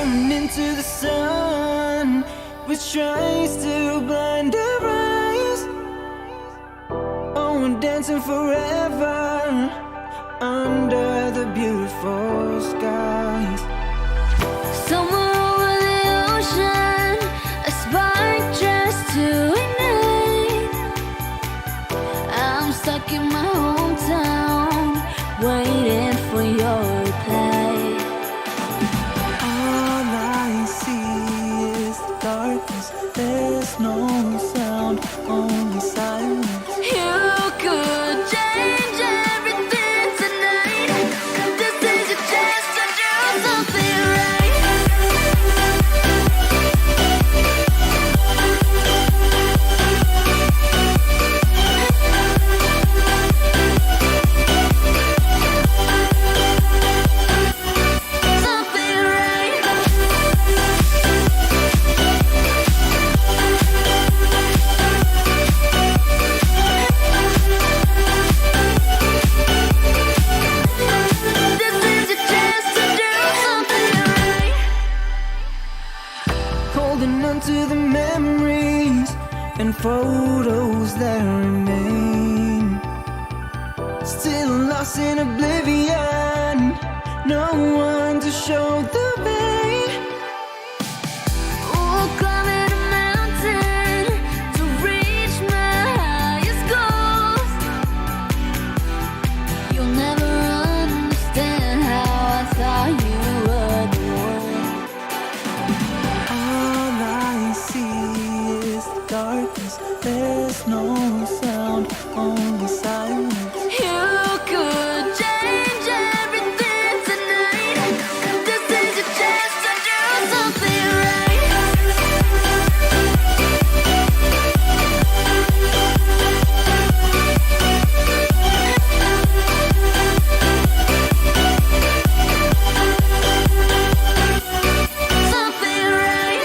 Coming into the sun, which tries to blind our eyes. Oh, we're dancing forever under the beautiful skies. Somewhere over the ocean, a spark just to ignite. I'm stuck in my hometown, waiting for your reply. All I see is the darkness. There's no sound, only silence. You could change everything tonight. This is your chance to do something right. Something right. This is your chance to do something right. Holding on to the memories and photos that remain. Still lost in oblivion, no one to show the way. Oh, climbing a mountain to reach my highest goals. You'll never understand how I thought you were the one. All I see is the darkness. There's no sound, only silence. You could change everything tonight. This is your chance to do something right. Something right.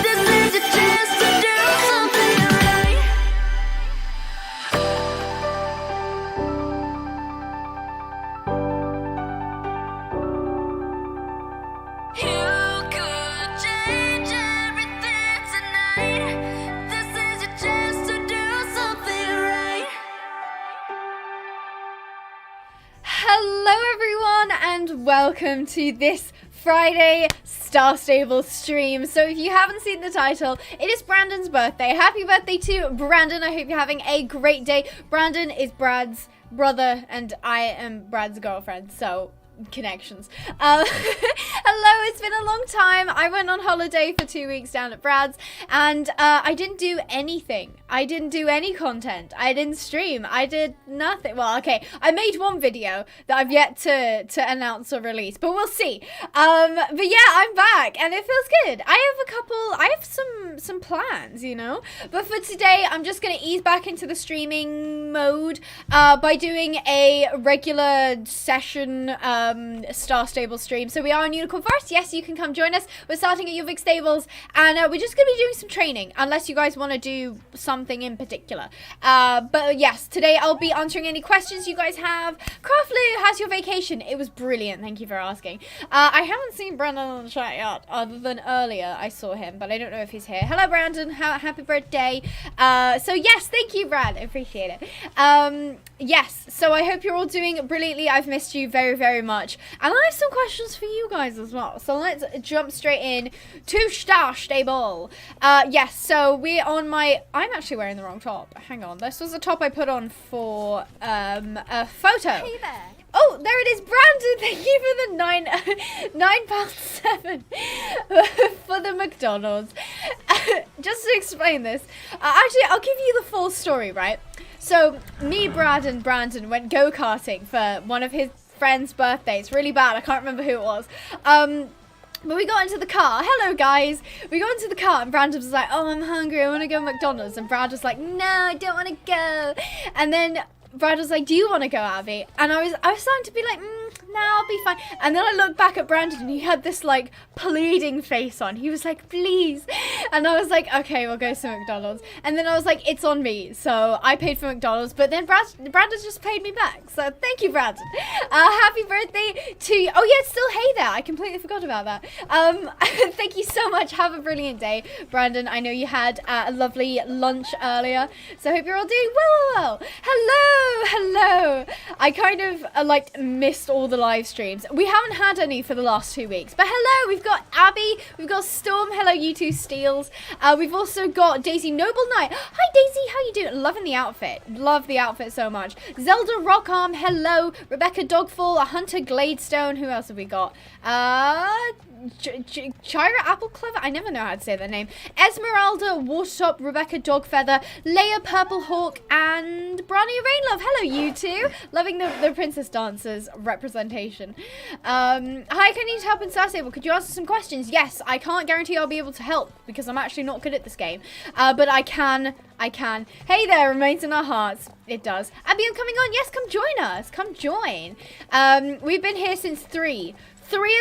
This is your chance to do something right. You could change everything tonight. This is your chance to do something right. Hello everyone and welcome to this Friday Star Stable stream. So if you haven't seen the title, it is Brandon's birthday. Happy birthday to Brandon. I hope you're having a great day. Brandon is Brad's brother and I am Brad's girlfriend, so connections. Hello, it's been a long time. I went on holiday for 2 weeks down at Brad's and I didn't do anything. I didn't do any content. I didn't stream. I did nothing. Well, okay, I made one video that I've yet to announce or release, but we'll see. But yeah, I'm back and it feels good. I have some plans, you know, but for today I'm just gonna ease back into the streaming mode by doing a regular session Star Stable stream. So we are on Unicorn Forest. Yes, you can come join us. We're starting at your Vic Stables and we're just gonna be doing some training unless you guys want to do something in particular. But yes, today I'll be answering any questions you guys have. Craftlu, how's your vacation? It was brilliant, thank you for asking. I haven't seen Brandon on the chat yet, other than earlier I saw him, but I don't know if he's here. Hello Brandon, happy birthday. So yes, thank you Brad, I appreciate it. Yes, so I hope you're all doing brilliantly. I've missed you very, very much. And I have some questions for you guys as well. So let's jump straight in to Star Stable. Yes, so we're on my... I'm actually wearing the wrong top. Hang on. This was a top I put on for a photo. Hey there. Oh, there it is, Brandon. Thank you for the £9.7 for the McDonald's. Just to explain this, actually, I'll give you the full story, right? So, me, Brad, and Brandon went go-karting for one of his friend's birthdays. Really bad. I can't remember who it was. But we got into the car. Hello, guys. We got into the car, and Brandon was like, oh, I'm hungry. I want to go to McDonald's. And Brad was like, no, I don't want to go. And then Brad was like, do you want to go, Abby? And I was starting to be like, nah, I'll be fine. And then I looked back at Brandon and he had this like pleading face on. He was like, please. And I was like, okay, we'll go to McDonald's. And then I was like, it's on me. So I paid for McDonald's, but then Brandon just paid me back. So thank you, Brandon. Happy birthday to you. Oh yeah, it's still hey there. I completely forgot about that. Thank you so much. Have a brilliant day, Brandon. I know you had a lovely lunch earlier. So I hope you're all doing well. Hello. I kind of like missed all the live streams. We haven't had any for the last 2 weeks. But hello, we've got Abby, we've got Storm, hello you two Steels. We've also got Daisy Noble Knight. Hi Daisy, how you doing? Loving the outfit. Love the outfit so much. Zelda Rockarm, hello. Rebecca Dogfall, Hunter Gladestone. Who else have we got? Chira Appleclover, I never know how to say their name. Esmeralda, Watertop, Rebecca Dogfeather, Leia Purple Hawk, and Brania Rainlove. Hello, you two. Loving the Princess Dancers representation. Hi, can you help in Starstable? Could you answer some questions? Yes, I can't guarantee I'll be able to help because I'm actually not good at this game. But I can. Hey there, remains in our hearts. It does. Abby, I'm coming on. Yes, come join us. Come join. We've been here since 3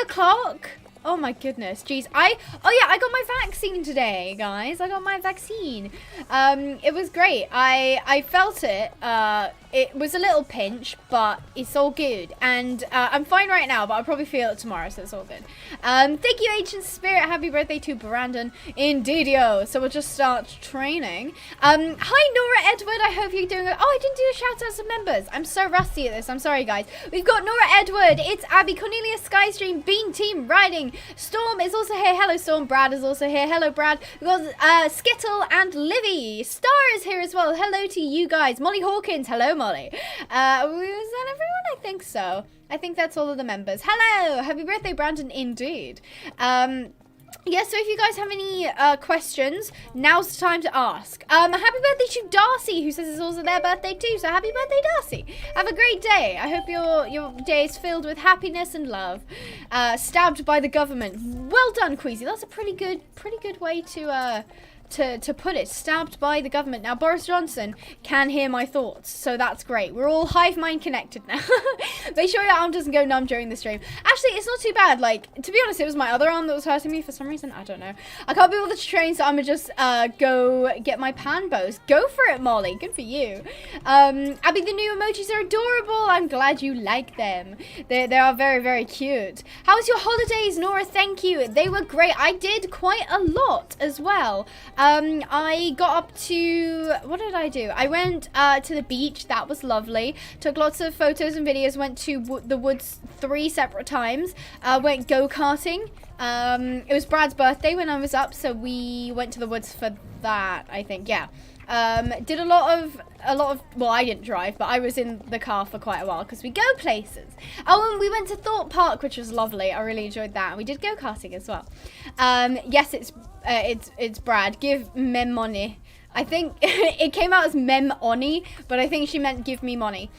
o'clock. Oh my goodness, jeez. Oh yeah, I got my vaccine today, guys. I got my vaccine. It was great. I felt it. It was a little pinch, but it's all good. And I'm fine right now, but I'll probably feel it tomorrow, so it's all good. Thank you, Ancient Spirit. Happy birthday to Brandon. Indeedio. So we'll just start training. Hi, Nora Edward. I hope you're doing good. Oh, I didn't do a shout out to members. I'm so rusty at this. I'm sorry, guys. We've got Nora Edward. It's Abby, Cornelia, Skystream, Bean Team, Riding. Storm is also here. Hello, Storm. Brad is also here. Hello, Brad. We've got Skittle and Livy. Star is here as well. Hello to you guys. Molly Hawkins. Hello, Molly. Was that everyone? I think so. I think that's all of the members. Hello. Happy birthday, Brandon. Indeed. Yeah, so if you guys have any questions, now's the time to ask. Happy birthday to Darcy, who says it's also their birthday too. So happy birthday, Darcy. Have a great day. I hope your day is filled with happiness and love. Stabbed by the government. Well done, Queasy. That's a pretty good way to put it. Stabbed by the government. Now Boris Johnson can hear my thoughts, so that's great. We're all hive mind connected now. Make sure your arm doesn't go numb during the stream. Actually, it's not too bad. Like, to be honest, it was my other arm that was hurting me for some reason. I don't know. I can't be bothered to train, so I'm gonna just go get my pan bows. Go for it, Molly. Good for you. Abby, the new emojis are adorable. I'm glad you like them. They are very, very cute. How was your holidays, Nora? Thank you. They were great. I did quite a lot as well. I got up to, what did I do? I went to the beach. That was lovely. Took lots of photos and videos. Went to the woods 3 separate times. Went go-karting. It was Brad's birthday when I was up, so we went to the woods for that, I think. Yeah. Did a lot of, well, I didn't drive, but I was in the car for quite a while because we go places. Oh, and we went to Thorpe Park, which was lovely. I really enjoyed that. And we did go-karting as well. Yes, it's Brad. Give Mem money. I think it came out as Mem Oni, but I think she meant give me money.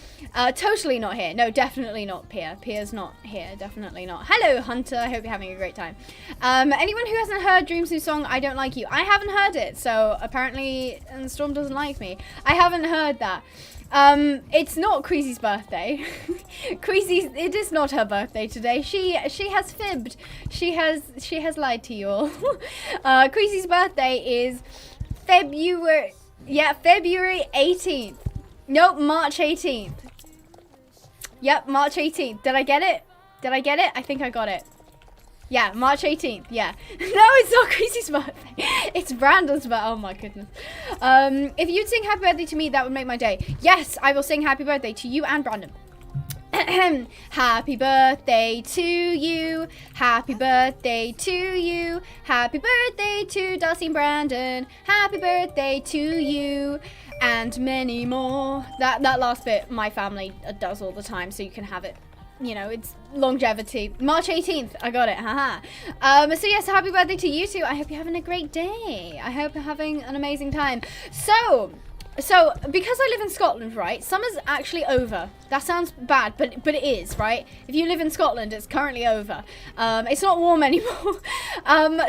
Totally not here. No, definitely not Pia. Pia's not here. Definitely not. Hello, Hunter. I hope you're having a great time. Anyone who hasn't heard Dream's new song, I Don't Like You. I haven't heard it, so apparently Storm doesn't like me. I haven't heard that. It's not Queasy's birthday. It is not her birthday today. She has fibbed. She has lied to you all. Queasy's birthday is February 18th. Nope, March 18th. Yep, March 18th. Did I get it? I think I got it. Yeah, March 18th. Yeah. No, it's not Queasy's birthday. It's Brandon's birthday. Oh my goodness. If you'd sing happy birthday to me, that would make my day. Yes, I will sing happy birthday to you and Brandon. Happy birthday to you. Happy birthday to you. Happy birthday to Darcy and Brandon. Happy birthday to you. And many more. That last bit, my family does all the time, so you can have it. You know, it's longevity. March 18th. I got it. Haha. So yes, happy birthday to you two. I hope you're having a great day. I hope you're having an amazing time. So because I live in Scotland, right, summer's actually over. That sounds bad, but it is, right? If you live in Scotland, it's currently over. It's not warm anymore.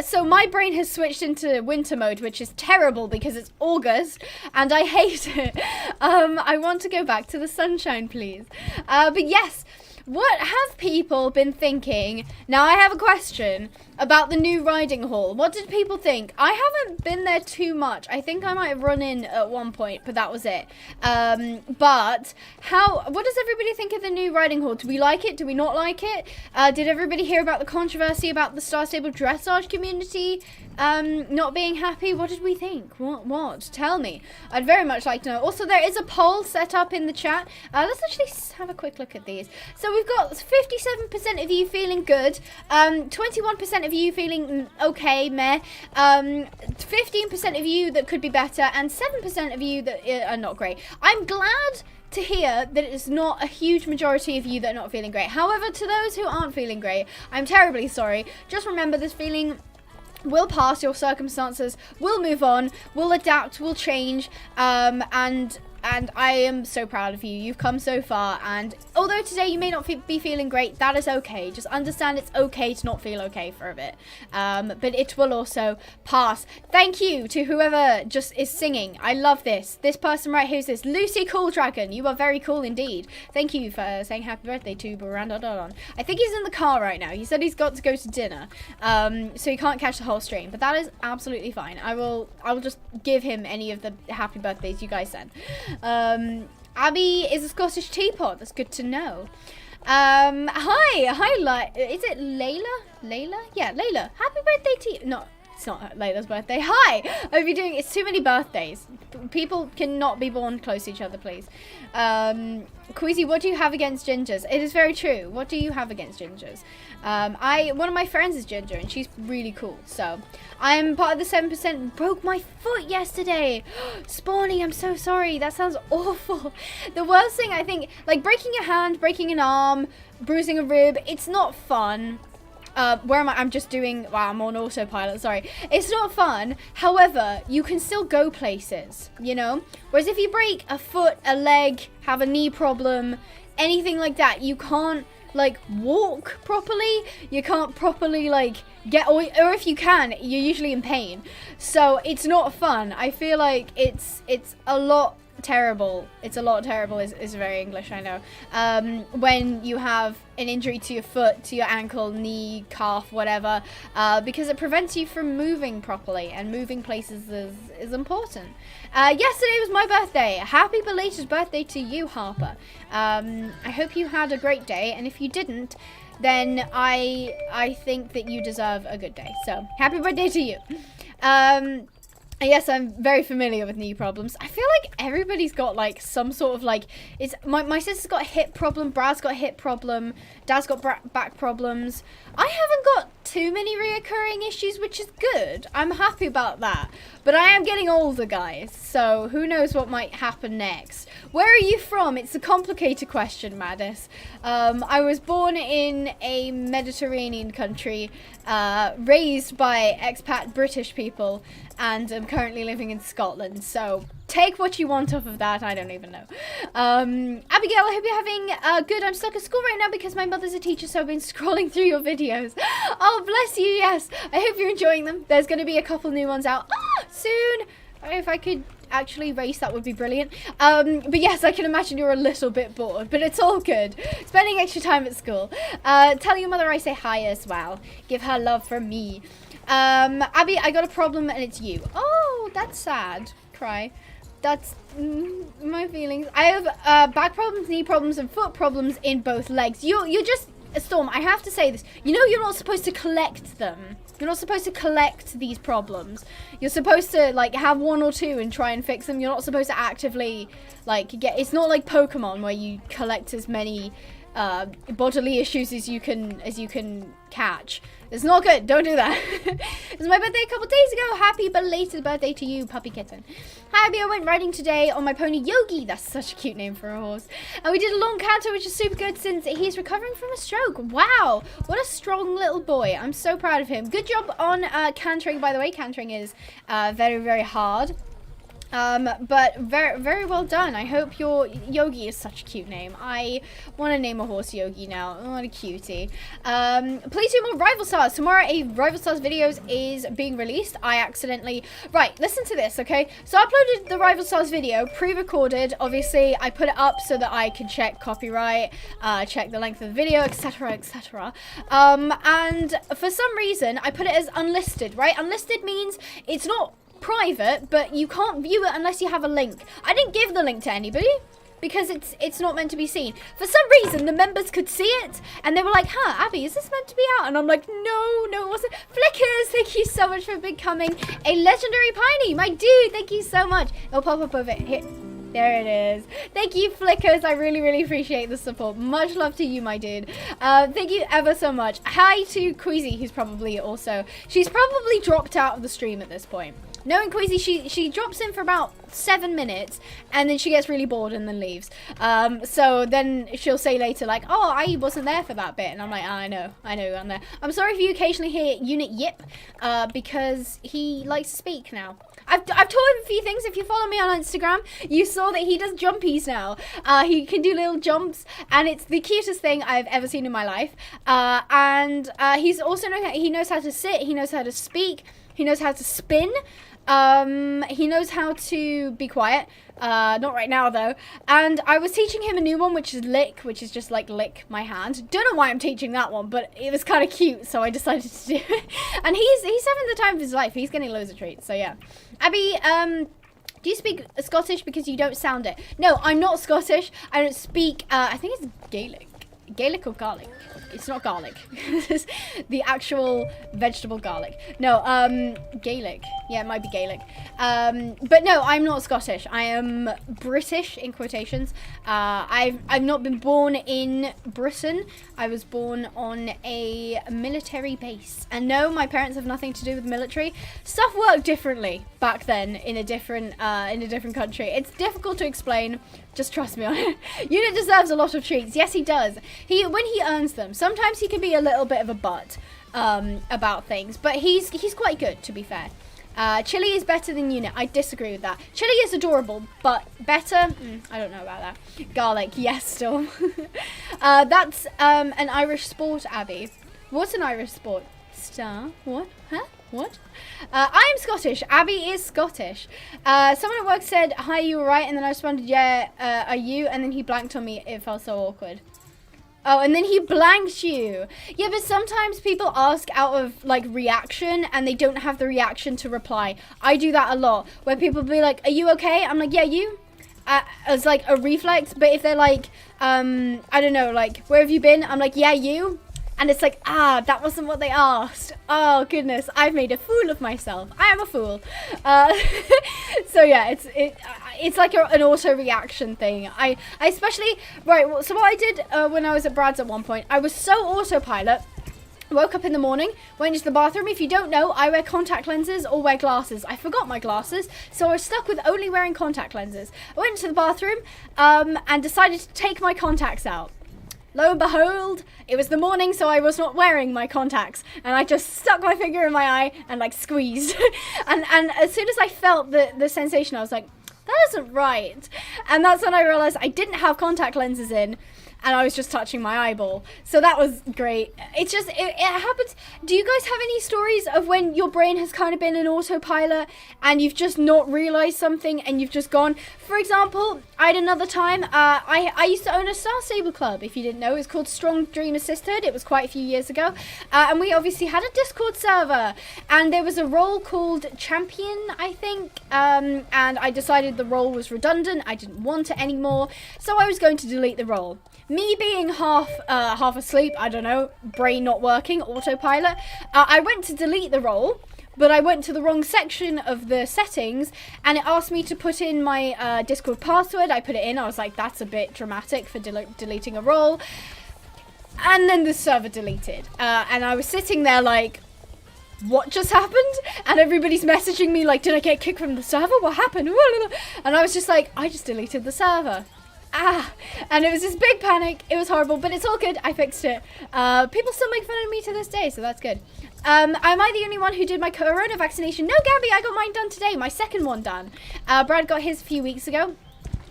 So my brain has switched into winter mode, which is terrible because it's August, and I hate it. I want to go back to the sunshine, please. But yes, What have people been thinking? Now I have a question about the new riding hall. What did people think? I haven't been there too much. I think I might have run in at one point, but that was it. But what does everybody think of the new riding hall? Do we like it? Do we not like it? Did everybody hear about the controversy about the Star Stable dressage community not being happy? What did we think? What? Tell me. I'd very much like to know. Also, there is a poll set up in the chat. Let's actually have a quick look at these. So we've got 57% of you feeling good, 21% of you feeling okay, meh, 15% of you that could be better, and 7% of you that are not great. I'm glad to hear that it's not a huge majority of you that are not feeling great. However, to those who aren't feeling great, I'm terribly sorry. Just remember, this feeling will pass. Your circumstances will move on, will adapt, will change, and I am so proud of you. You've come so far, and although today you may not be feeling great, that is okay. Just understand it's okay to not feel okay for a bit, but it will also pass. Thank you to whoever just is singing. I love this. This person right here says, Lucy Cool Dragon, you are very cool indeed. Thank you for saying happy birthday to Brandon. I think he's in the car right now. He said he's got to go to dinner, so he can't catch the whole stream, but that is absolutely fine. I will just give him any of the happy birthdays you guys send. Abby is a Scottish teapot. That's good to know. Hi, is it Layla? Yeah, Layla. Happy birthday to you. No, it's not Layla's birthday. Hi. I hope you're doing. It's too many birthdays. People cannot be born close to each other, please. Queasy, what do you have against gingers? It is very true. What do you have against gingers? One of my friends is ginger, and she's really cool. So I'm part of the 7%. Broke my foot yesterday. Spawny, I'm so sorry. That sounds awful. The worst thing, I think, like breaking a hand, breaking an arm, bruising a rib, it's not fun. Where am I? I'm just doing, wow, I'm on autopilot, sorry. It's not fun. However, you can still go places, you know? Whereas if you break a foot, a leg, have a knee problem, anything like that, you can't, like, walk properly. You can't properly, like, or if you can, you're usually in pain. So it's not fun. I feel like it's a lot terrible. It's a lot terrible is very English, I know. When you have an injury to your foot, to your ankle, knee, calf, whatever, because it prevents you from moving properly, and moving places is important. Yesterday was my birthday. Happy belated birthday to you, Harper. I hope you had a great day, and if you didn't, then I think that you deserve a good day. So happy birthday to you. Yes, I'm very familiar with knee problems. I feel like everybody's got like some sort of like, it's my sister's got a hip problem, Brad's got a hip problem, Dad's got back problems. I haven't got too many reoccurring issues, which is good. I'm happy about that. But I am getting older, guys, so who knows what might happen next. Where are you from? It's a complicated question, Madis. I was born in a Mediterranean country, raised by expat British people, and I'm currently living in Scotland, so take what you want off of that. I don't even know. Abigail, I hope you're having good. I'm stuck at school right now because my mother's a teacher, so I've been scrolling through your videos. Oh, bless you. Yes, I hope you're enjoying them. There's going to be a couple new ones out soon. If I could actually race, that would be brilliant. But yes, I can imagine you're a little bit bored, but it's all good. Spending extra time at school. Tell your mother I say hi as well. Give her love from me. Abby, I got a problem and it's you. Oh, that's sad. Cry. That's my feelings. I have back problems, knee problems, and foot problems in both legs. You're just, Storm, I have to say this. You know you're not supposed to collect them. You're not supposed to collect these problems. You're supposed to, like, have one or two and try and fix them. You're not supposed to actively, like, it's not like Pokemon where you collect as many bodily issues as you can catch. It's not good. Don't do that. It was my birthday a couple days ago. Happy belated birthday to you, puppy kitten. Hi, Abby. I went riding today on my pony Yogi. That's such a cute name for a horse. And we did a long canter, which is super good since he's recovering from a stroke. Wow. What a strong little boy. I'm so proud of him. Good job on cantering, by the way. Cantering is very, very hard. But very, very well done. I hope your Yogi is such a cute name. I want to name a horse Yogi now. Oh, what a cutie. Please do more Rival Stars. Tomorrow a Rival Stars videos is being released. I accidentally... Right, listen to this, okay? So I uploaded the Rival Stars video, pre-recorded. Obviously, I put it up so that I could check copyright, check the length of the video, etc, etc. And for some reason, I put it as unlisted, right? Unlisted means it's not private, but you can't view it unless you have a link. I didn't give the link to anybody because it's not meant to be seen. For some reason, the members could see it and they were like, huh, Abby, is this meant to be out? And I'm like, no, it wasn't. Flickers, thank you so much for becoming a legendary Piney. My dude, thank you so much. It'll pop up over here. There it is. Thank you, Flickers. I really, really appreciate the support. Much love to you, my dude. Thank you ever so much. Hi to Queasy, who's probably also... She's probably dropped out of the stream at this point. Knowing Queasy, she drops in for about 7 minutes, and then she gets really bored and then leaves. So then she'll say later, like, oh, I wasn't there for that bit. And I'm like, oh, I know I'm there. I'm sorry if you occasionally hear Unit Yip, because he likes to speak now. I've taught him a few things. If you follow me on Instagram, you saw that he does jumpies now. He can do little jumps, and it's the cutest thing I've ever seen in my life. And he's also he knows how to sit, he knows how to speak, he knows how to spin. He knows how to be quiet. Not right now though. And I was teaching him a new one, which is lick, which is just like lick my hand. Don't know why I'm teaching that one, but it was kind of cute, so I decided to do it. And he's having the time of his life. He's getting loads of treats, so yeah. Abby, do you speak Scottish? Because you don't sound it. No, I'm not Scottish. I don't speak, I think it's Gaelic. Gaelic or garlic? It's not garlic. It's the actual vegetable garlic. No, Gaelic. Yeah, it might be Gaelic. But no, I'm not Scottish. I am British, in quotations. I've not been born in Britain. I was born on a military base. And no, my parents have nothing to do with military. Stuff worked differently back then in a different country. It's difficult to explain. Just trust me on it. Unit deserves a lot of treats. Yes, he does. When he earns them. Sometimes he can be a little bit of a butt about things, but he's quite good, to be fair. Chili is better than Unit. I disagree with that. Chili is adorable, but better? I don't know about that. Garlic, yes, still. That's an Irish sport, Abby. What's an Irish sport? Star? What? Huh? What? I am Scottish. Abby is Scottish. Someone at work said, hi, you alright? And then I responded, yeah, are you? And then he blanked on me. It felt so awkward. Oh, and then he blanked you. Yeah, but sometimes people ask out of, like, reaction, and they don't have the reaction to reply. I do that a lot, where people be like, are you okay? I'm like, yeah, you? As, like, a reflex. But if they're like, I don't know, like, where have you been? I'm like, yeah, you? And it's like, that wasn't what they asked. Oh, goodness, I've made a fool of myself. I am a fool. So, yeah, it's like an auto-reaction thing. I especially... Right, so what I did when I was at Brad's at one point, I was so autopilot. Woke up in the morning, went into the bathroom. If you don't know, I wear contact lenses or wear glasses. I forgot my glasses, so I was stuck with only wearing contact lenses. I went into the bathroom and decided to take my contacts out. Lo and behold, it was the morning, so I was not wearing my contacts. And I just stuck my finger in my eye and, like, squeezed. and as soon as I felt the sensation, I was like, that isn't right. And that's when I realized I didn't have contact lenses in. And I was just touching my eyeball. So that was great. It's just, it happens. Do you guys have any stories of when your brain has kind of been an autopilot and you've just not realized something and you've just gone? For example, I had another time, I used to own a Star Stable club, if you didn't know. It was called Strong Dream Assisted. It was quite a few years ago. And we obviously had a Discord server. And there was a role called Champion, I think. And I decided the role was redundant. I didn't want it anymore. So I was going to delete the role. Me being half asleep, I don't know, brain not working, autopilot, I went to delete the role, but I went to the wrong section of the settings, and it asked me to put in my Discord password. I put it in. I was like, that's a bit dramatic for deleting a role. And then the server deleted. And I was sitting there like, what just happened? And everybody's messaging me like, did I get kicked from the server? What happened? And I was just like, I just deleted the server. and it was this big panic. It was horrible, but it's all good. I fixed it. People still make fun of me to this day, so that's good. Am I the only one who did my corona vaccination? No, Gabby, I got mine done today. My second one done. Brad got his a few weeks ago.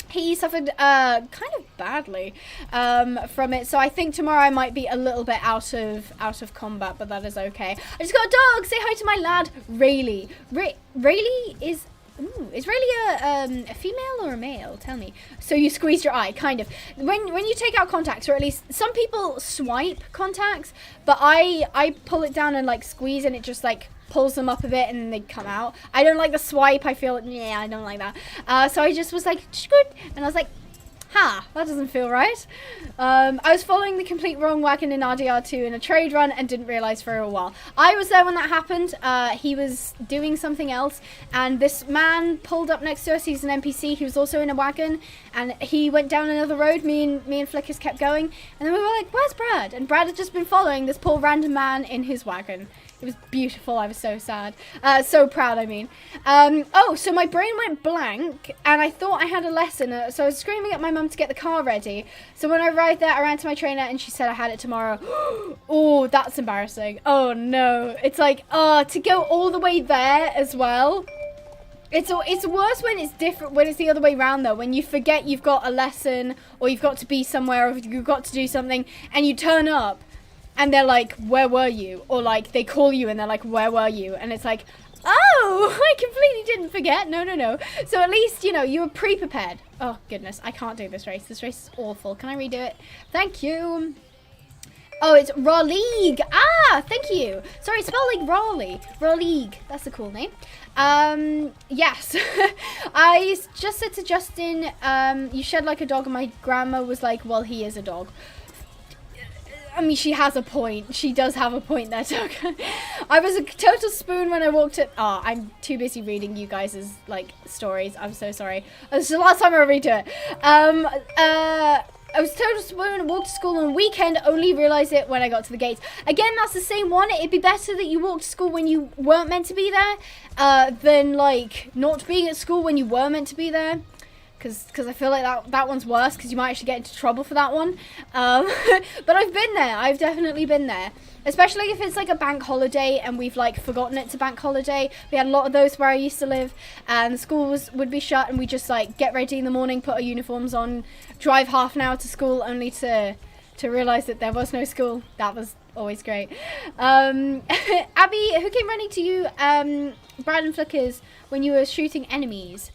He suffered kind of badly from it, so I think tomorrow I might be a little bit out of combat, but that is okay. I just got a dog. Say hi to my lad, Rayleigh. Rayleigh is. Ooh, is Rayleigh a female or a male? Tell me. So you squeezed your eye, kind of. When you take out contacts, or at least some people swipe contacts, but I pull it down and like squeeze, and it just like pulls them up a bit and they come out. I don't like the swipe. I feel, yeah, I don't like that. So I just was like, good, and I was like, ha, that doesn't feel right. I was following the complete wrong wagon in RDR2 in a trade run and didn't realise for a while. I was there when that happened. He was doing something else, and this man pulled up next to us. He's an NPC. He was also in a wagon, and he went down another road. Me and Flickers kept going, and then we were like, where's Brad? And Brad had just been following this poor random man in his wagon. It was beautiful. I was so sad. So proud, I mean. Oh, so my brain went blank, and I thought I had a lesson. So I was screaming at my mum to get the car ready. So when I arrived there, I ran to my trainer, and she said I had it tomorrow. Oh, that's embarrassing. Oh, no. It's like, to go all the way there as well. It's worse when it's different, when it's the other way around, though. When you forget you've got a lesson, or you've got to be somewhere, or you've got to do something, and you turn up. And they're like, where were you? Or like, they call you and they're like, where were you? And it's like, oh, I completely didn't forget. No. So at least, you know, you were pre-prepared. Oh, goodness, I can't do this race. This race is awful. Can I redo it? Thank you. Oh, it's Raw League. Ah, thank you. Sorry, it's spelled like Raleigh. Raw League. That's a cool name. Yes. I just said to Justin, you shed like a dog, and my grandma was like, well, he is a dog. I mean, she has a point. She does have a point there, Doug. I was a total spoon when I walked it. Oh, I'm too busy reading you guys' like stories. I'm so sorry. This is the last time I read it. I was total spoon, walked to school on a weekend, only realised it when I got to the gates. Again, that's the same one. It'd be better that you walked to school when you weren't meant to be there, than like not being at school when you were meant to be there. Because I feel like that one's worse, because you might actually get into trouble for that one. But I've been there. I've definitely been there. Especially if it's like a bank holiday and we've like forgotten it's a bank holiday. We had a lot of those where I used to live, and the school would be shut, and we just like get ready in the morning, put our uniforms on, drive half an hour to school, only to realise that there was no school. That was always great. Abby, who came running to you, Brad and Flickers, when you were shooting enemies?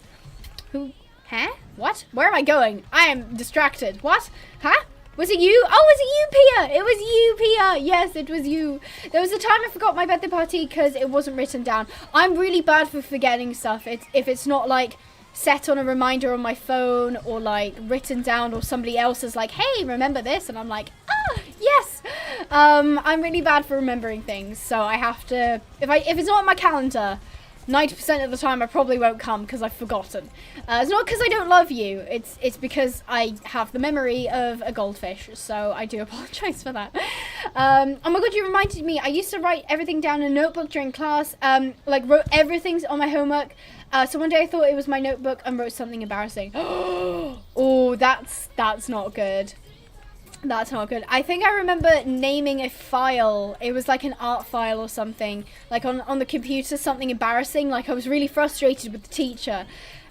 Who? Huh? What? Where am I going? I am distracted. What? Huh? Was it you? Oh, was it you, Pia? It was you, Pia. Yes, it was you. There was a time I forgot my birthday party because it wasn't written down. I'm really bad for forgetting stuff. If it's not like set on a reminder on my phone, or like written down, or somebody else is like, hey, remember this? And I'm like, yes. I'm really bad for remembering things. So I have to, if it's not on my calendar, 90% of the time I probably won't come because I've forgotten. It's not because I don't love you. It's because I have the memory of a goldfish. So I do apologize for that. Oh my god, you reminded me. I used to write everything down in a notebook during class. Like wrote everything on my homework. So one day I thought it was my notebook and wrote something embarrassing. Oh, that's not good. That's not good. I think I remember naming a file. It was like an art file or something. Like on the computer, something embarrassing. Like I was really frustrated with the teacher.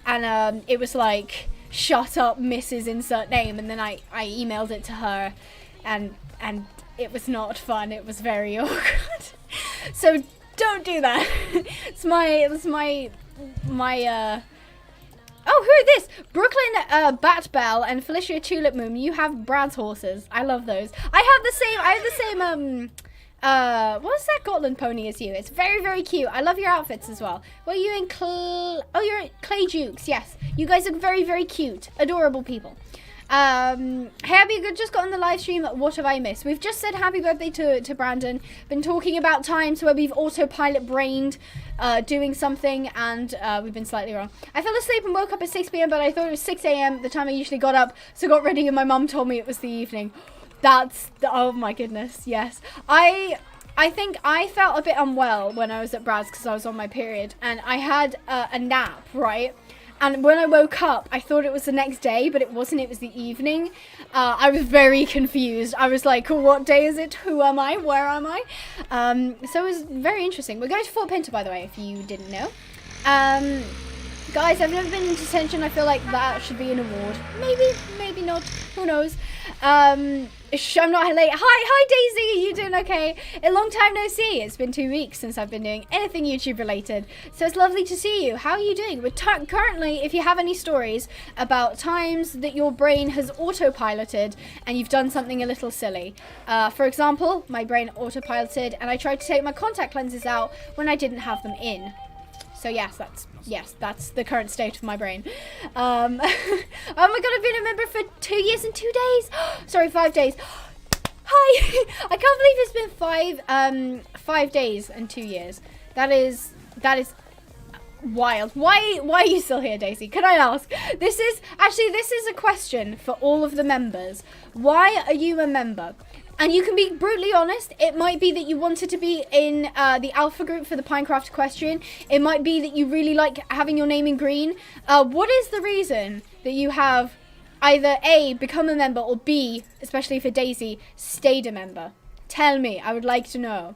And it was like, shut up, Mrs. Insert Name. And then I emailed it to her. And it was not fun. It was very awkward. So don't do that. It's my oh, who are this? Brooklyn Bat Bell and Felicia Tulip Moon. You have Brad's horses. I love those. I have the same what's that Gotland pony as you? It's very, very cute. I love your outfits as well. Well, you in you're at Clay Jukes. Yes. You guys are very, very cute. Adorable people. Hey Abby, just got on the live stream. What have I missed? We've just said happy birthday to Brandon. Been talking about times where we've autopilot brained doing something, and we've been slightly wrong. I fell asleep and woke up at 6 p.m, but I thought it was 6 a.m, the time I usually got up, so got ready, and my mum told me it was the evening. Oh my goodness, yes. I think I felt a bit unwell when I was at Brad's because I was on my period, and I had a nap, right? And when I woke up, I thought it was the next day, but it wasn't. It was the evening. I was very confused. I was like, what day is it? Who am I? Where am I? So it was very interesting. We're going to Fort Pinter, by the way, if you didn't know. Guys, I've never been in detention. I feel like that should be an award. Maybe, maybe not. Who knows? I'm not late. Hi Daisy, you doing okay? A long time no see. It's been 2 weeks since I've been doing anything YouTube related. So it's lovely to see you. How are you doing? We're currently, if you have any stories about times that your brain has autopiloted and you've done something a little silly. For example, my brain autopiloted and I tried to take my contact lenses out when I didn't have them in. So yes, that's the current state of my brain. Oh my god, I've been a member for 2 years and 2 days. Sorry, 5 days. Hi. I can't believe it's been 5 days and 2 years. That is wild. Why are you still here, Daisy? Can I ask? This is a question for all of the members. Why are you a member? And you can be brutally honest. It might be that you wanted to be in the alpha group for the Pinecraft equestrian. It might be that you really like having your name in green. What is the reason that you have either A, become a member, or B, especially for Daisy, stayed a member? Tell me. I would like to know.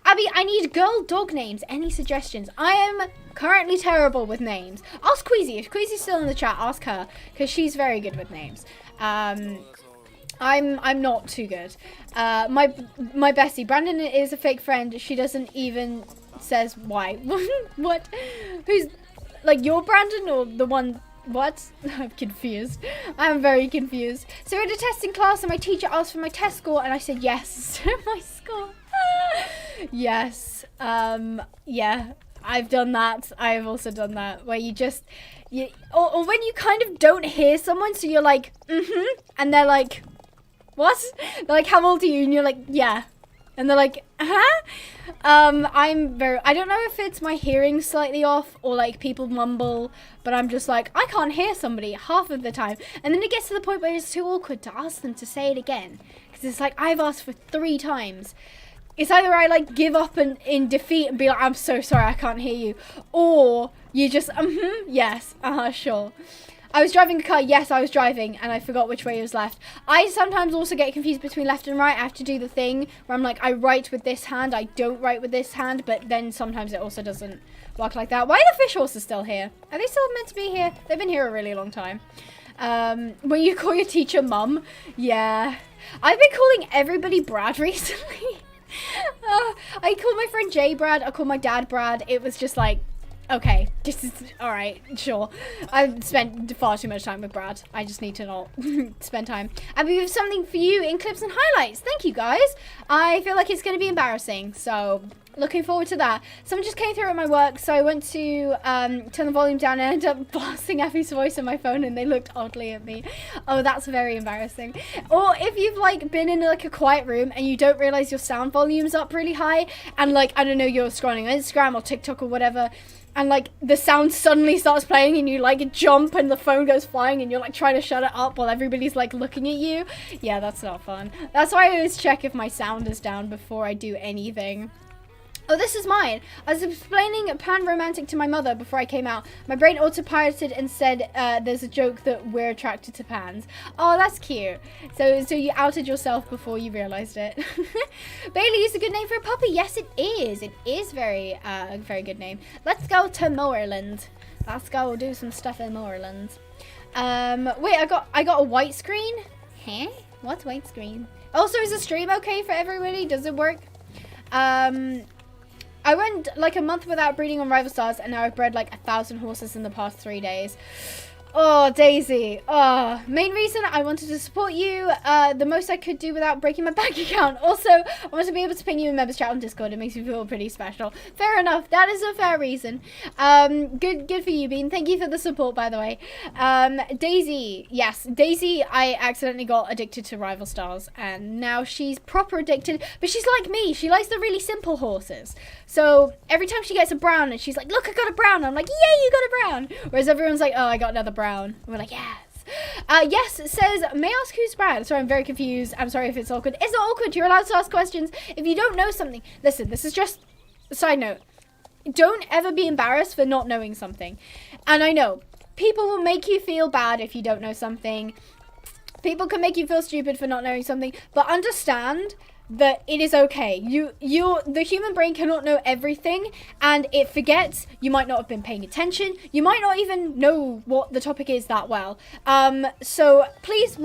Abby, I need girl dog names. Any suggestions? I am currently terrible with names. Ask Queasy. If Queasy's still in the chat, ask her, because she's very good with names. I'm not too good. My bestie, Brandon, is a fake friend. She doesn't even says why. What? Who's like your Brandon or the one? What? I'm confused. I'm very confused. So we're in a testing class and my teacher asked for my test score and I said yes to my score. Yes. Yeah. I've done that. I've also done that where you just or when you kind of don't hear someone, so you're like, and they're like, what? They're like, how old are you? And you're like, yeah. And they're like, huh? I don't know if it's my hearing slightly off or like people mumble, but I'm just like, I can't hear somebody half of the time. And then it gets to the point where it's too awkward to ask them to say it again. Because it's like, I've asked for 3 times. It's either I like give up in defeat and be like, I'm so sorry, I can't hear you. Or you just, yes, sure. I was driving a car. Yes, I was driving, and I forgot which way was left. I sometimes also get confused between left and right. I have to do the thing where I'm like, I write with this hand, I don't write with this hand, but then sometimes it also doesn't work like that. Why are the fish horses still here? Are they still meant to be here? They've been here a really long time. When you call your teacher mum, yeah. I've been calling everybody Brad recently. I called my friend Jay Brad. I called my dad Brad. It was just like, okay, this is alright, sure. I've spent far too much time with Brad. I just need to not spend time. And we have something for you in clips and highlights. Thank you, guys. I feel like it's going to be embarrassing, so looking forward to that. Someone just came through at my work, so I went to turn the volume down and ended up blasting Effie's voice on my phone, and they looked oddly at me. Oh, that's very embarrassing. Or if you've like been in like a quiet room and you don't realize your sound volume's up really high, and like, I don't know, you're scrolling on Instagram or TikTok or whatever, and like the sound suddenly starts playing and you like jump and the phone goes flying and you're like trying to shut it up while everybody's like looking at you. Yeah, that's not fun. That's why I always check if my sound is down before I do anything. Oh, this is mine. I was explaining Pan Romantic to my mother before I came out. My brain autopiloted and said there's a joke that we're attracted to pans. Oh, that's cute. So you outed yourself before you realized it. Bailey is a good name for a puppy. Yes, it is. It is very good name. Let's go to Moorland. Let's go do some stuff in Moorland. Wait, I got a white screen? Huh? What's white screen? Also, is the stream okay for everybody? Does it work? I went like a month without breeding on Rival Stars, and now I've bred like 1,000 horses in the past 3 days. Oh, Daisy. Oh, main reason I wanted to support you the most I could do without breaking my bank account. Also, I want to be able to ping you in members chat on Discord. It makes me feel pretty special. Fair enough. That is a fair reason. Good for you, Bean. Thank you for the support, by the way. Daisy. Yes, Daisy, I accidentally got addicted to Rival Stars, and now she's proper addicted. But she's like me. She likes the really simple horses. So every time she gets a brown and she's like, look, I got a brown. I'm like, yay, you got a brown. Whereas everyone's like, oh, I got another brown. And we're like, yes. Yes, it says, may I ask who's Brad? Sorry, I'm very confused. I'm sorry if it's awkward. It's not awkward. You're allowed to ask questions. If you don't know something, listen, this is just a side note. Don't ever be embarrassed for not knowing something. And I know, people will make you feel bad if you don't know something. People can make you feel stupid for not knowing something, but understand that it is okay. The human brain cannot know everything, and it forgets. You might not have been paying attention. You might not even know what the topic is that well. So please,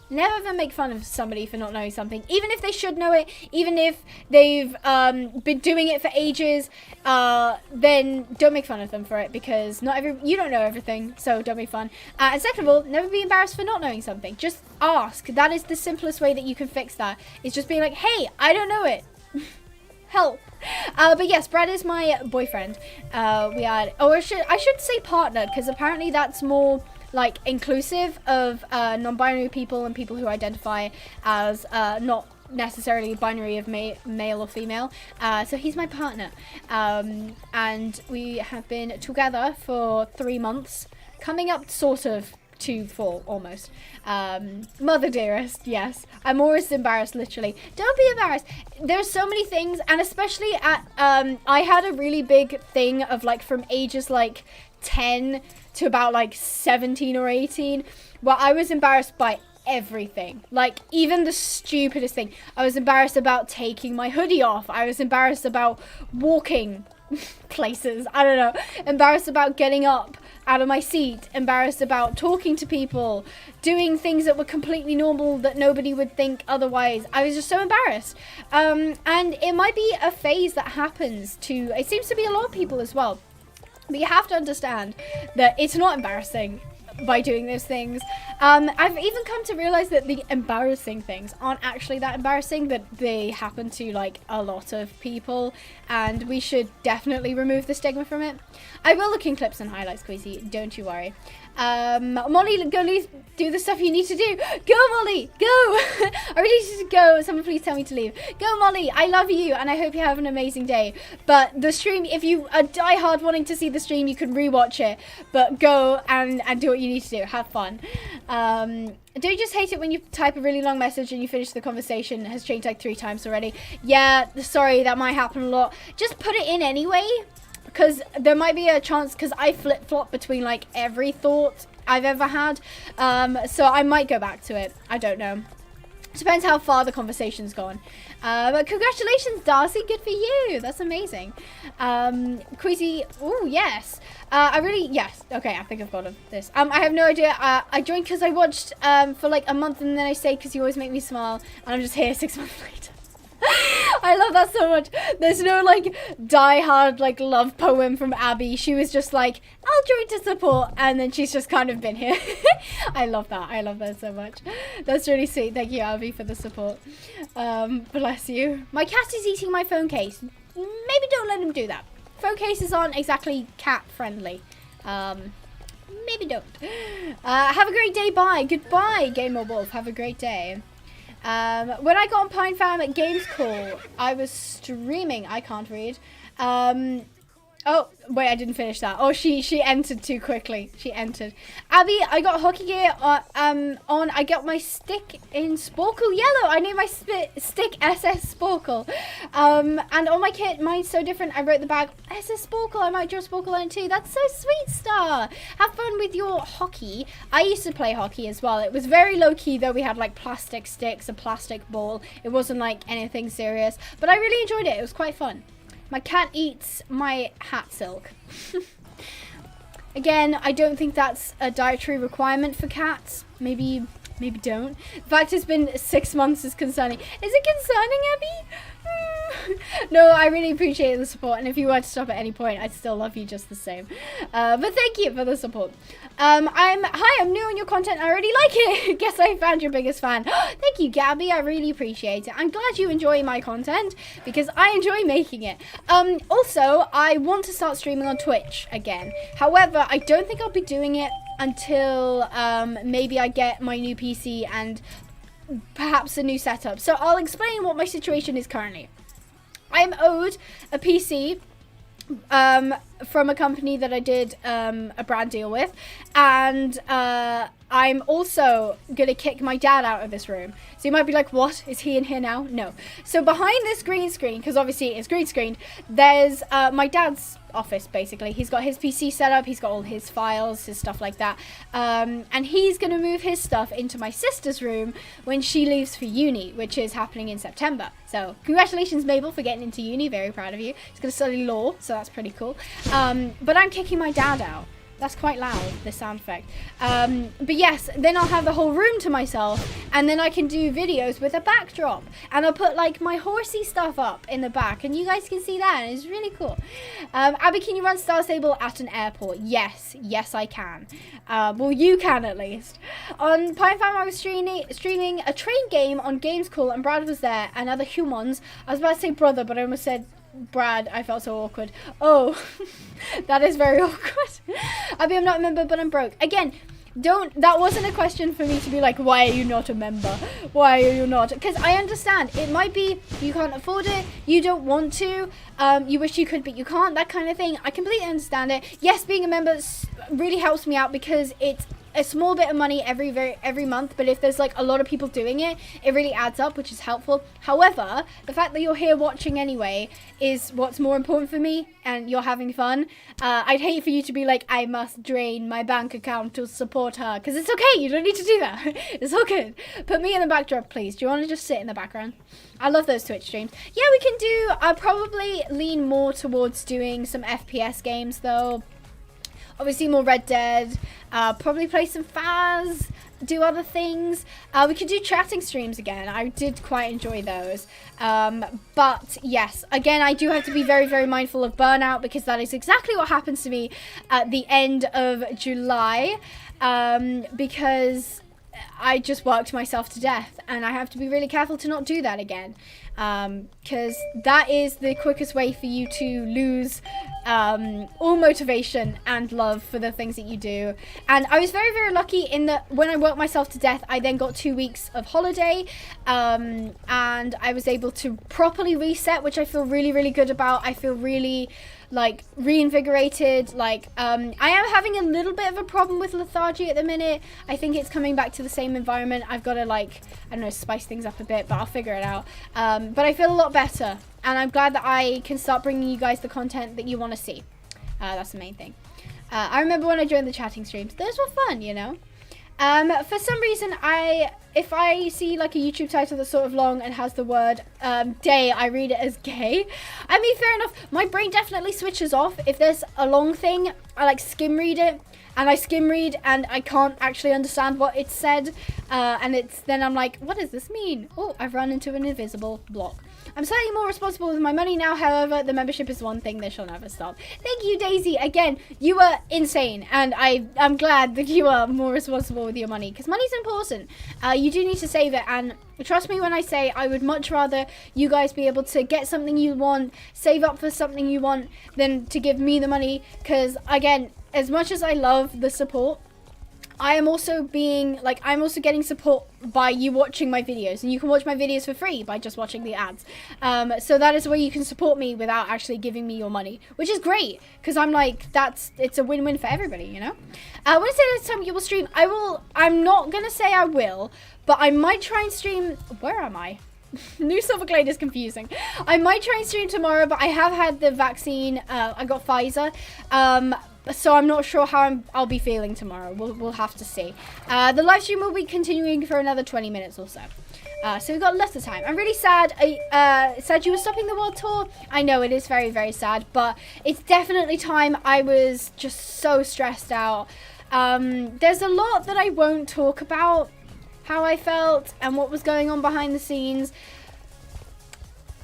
never ever make fun of somebody for not knowing something, even if they should know it, even if they've been doing it for ages. Then don't make fun of them for it, because you don't know everything, so don't be fun. And second of all, never be embarrassed for not knowing something. Just ask. That is the simplest way that you can fix that. It's just being like, hey, I don't know it. Help. But yes, Brad is my boyfriend. I should say partner, because apparently that's more like inclusive of non-binary people and people who identify as not necessarily binary of male or female. So he's my partner, and we have been together for 3 months, coming up sort of to 4 almost. Mother dearest, yes, I'm always embarrassed, literally. Don't be embarrassed. There's so many things, and especially at I had a really big thing of like from ages like 10 to about like 17 or 18, where I was embarrassed by everything, like even the stupidest thing. I was embarrassed about taking my hoodie off. I was embarrassed about walking places. I don't know. Embarrassed about getting up out of my seat. Embarrassed about talking to people, doing things that were completely normal that nobody would think otherwise. I was just so embarrassed. And it might be a phase that happens to, it seems to be a lot of people as well. But you have to understand that it's not embarrassing by doing those things. I've even come to realize that the embarrassing things aren't actually that embarrassing, that they happen to like a lot of people, and we should definitely remove the stigma from it. I will look in clips and highlights, Queasy, don't you worry. Molly, go do the stuff you need to do. Go, Molly, go. I really need to go. Someone please tell me to leave. Go, Molly, I love you, and I hope you have an amazing day. But the stream, if you are diehard wanting to see the stream, you can rewatch it, but go and do what you need to do. Have fun. Do you just hate it when you type a really long message and you finish the conversation has changed like 3 times already? Yeah, sorry, that might happen a lot. Just put it in anyway, because there might be a chance, because I flip-flop between like every thought I've ever had, so I might go back to it. I don't know. Depends how far the conversation's gone. But congratulations, Darcy. Good for you. That's amazing. Queasy. Oh, yes. Yes. Okay, I think I've got this. I have no idea. I joined because I watched for like a month, and then I stayed because you always make me smile. And I'm just here 6 months later. I love that so much. There's no like die-hard like love poem from Abby. She was just like, I'll join to support, and then she's just kind of been here. I love that. I love that so much. That's really sweet. Thank you, Abby, for the support. Bless you. My cat is eating my phone case. Maybe don't let him do that. Phone cases aren't exactly cat friendly. Maybe don't. Have a great day. Bye. Goodbye, Gamer Wolf. Have a great day. When I got on Pine Fam at Games Call, I was streaming. I can't read. Oh, wait, I didn't finish that. Oh, she entered too quickly. She entered. Abby, I got hockey gear on. I got my stick in Sporkle Yellow. I named my stick SS Sporkle. And on my kit, mine's so different. I wrote the bag, SS Sporkle. I might draw Sporkle on it too. That's so sweet, Star. Have fun with your hockey. I used to play hockey as well. It was very low-key, though. We had, like, plastic sticks, a plastic ball. It wasn't, like, anything serious. But I really enjoyed it. It was quite fun. My cat eats my hat silk. Again, I don't think that's a dietary requirement for cats. Maybe don't. The fact it's been 6 months is concerning. Is it concerning, Abby? No, I really appreciate the support, and if you were to stop at any point, I'd still love you just the same. But thank you for the support. Hi, I'm new on your content. I already like it. Guess I found your biggest fan. Thank you, Gabby. I really appreciate it. I'm glad you enjoy my content, because I enjoy making it. Also, I want to start streaming on Twitch again. However, I don't think I'll be doing it until maybe I get my new PC and perhaps a new setup. So I'll explain what my situation is currently. I'm owed a PC from a company that I did a brand deal with, and I'm also gonna kick my dad out of this room. So you might be like, what? Is he in here now? No. So behind this green screen, because obviously it's green screened, there's my dad's office, basically. He's got his PC set up, he's got all his files, his stuff like that. And he's gonna move his stuff into my sister's room when she leaves for uni, which is happening in September. So congratulations, Mabel, for getting into uni. Very proud of you. He's gonna study law, so that's pretty cool. But I'm kicking my dad out. That's quite loud, this sound effect. But yes, then I'll have the whole room to myself, and then I can do videos with a backdrop. And I'll put like my horsey stuff up in the back, and you guys can see that, and it's really cool. Abby, can you run Star Stable at an airport? Yes, I can. Well, you can at least. On Pine Farm, I was streaming a train game on Games Call, and Brad was there, and other humans. I was about to say brother, but I almost said Brad. I felt so awkward. Oh, that is very awkward. I'm not a member, but I'm broke. Again, that wasn't a question for me to be like, why are you not a member? Why are you not? Because I understand. It might be you can't afford it, you don't want to, you wish you could, but you can't, that kind of thing. I completely understand it. Yes, being a member really helps me out because it's a small bit of money every month, but if there's like a lot of people doing it, it really adds up, which is helpful. However, the fact that you're here watching anyway is what's more important for me, and you're having fun. I'd hate for you to be like, I must drain my bank account to support her, because it's okay, you don't need to do that. It's all good. Put me in the backdrop, please. Do you want to just sit in the background? I love those Twitch streams. Yeah, we can do, I'll probably lean more towards doing some FPS games though. Obviously more Red Dead, probably play some Faz, do other things. We could do chatting streams again. I did quite enjoy those. But yes, again, I do have to be very, very mindful of burnout because that is exactly what happens to me at the end of July. Because I just worked myself to death and I have to be really careful to not do that again. Because that is the quickest way for you to lose all motivation and love for the things that you do. And I was very, very lucky in that when I worked myself to death, I then got 2 weeks of holiday, and I was able to properly reset, which I feel really, really good about. I feel really like reinvigorated. Like I am having a little bit of a problem with lethargy at the minute. I think it's coming back to the same environment. I've got to, like, I don't know, spice things up a bit, but I'll figure it out. But I feel a lot better, and I'm glad that I can start bringing you guys the content that you want to see. That's the main thing. I remember when I joined the chatting streams, those were fun, you know. For some reason, if I see like a YouTube title that's sort of long and has the word day, I read it as gay. I mean, fair enough. My brain definitely switches off. If there's a long thing, I like skim read it. And I skim read and I can't actually understand what it said. And then I'm like, what does this mean? Oh, I've run into an invisible block. I'm slightly more responsible with my money now. However, the membership is one thing that shall never stop. Thank you, Daisy. Again, you were insane. And I'm glad that you are more responsible with your money. Because money's important. You do need to save it. And trust me when I say I would much rather you guys be able to get something you want, save up for something you want, than to give me the money. Because, again, as much as I love the support, I'm also getting support by you watching my videos, and you can watch my videos for free by just watching the ads. So that is where you can support me without actually giving me your money, which is great, because I'm like, it's a win-win for everybody, you know? When I say next time you will stream, I'm not gonna say I will, but I might try and stream, where am I? New Silverglade is confusing. I might try and stream tomorrow, but I have had the vaccine, I got Pfizer, so I'm not sure how I'll be feeling tomorrow. We'll have to see. The live stream will be continuing for another 20 minutes or so. So we've got lots of time. I'm really sad. Said you were stopping the world tour. I know it is very, very sad, but it's definitely time. I was just so stressed out. There's a lot that I won't talk about, how I felt and what was going on behind the scenes.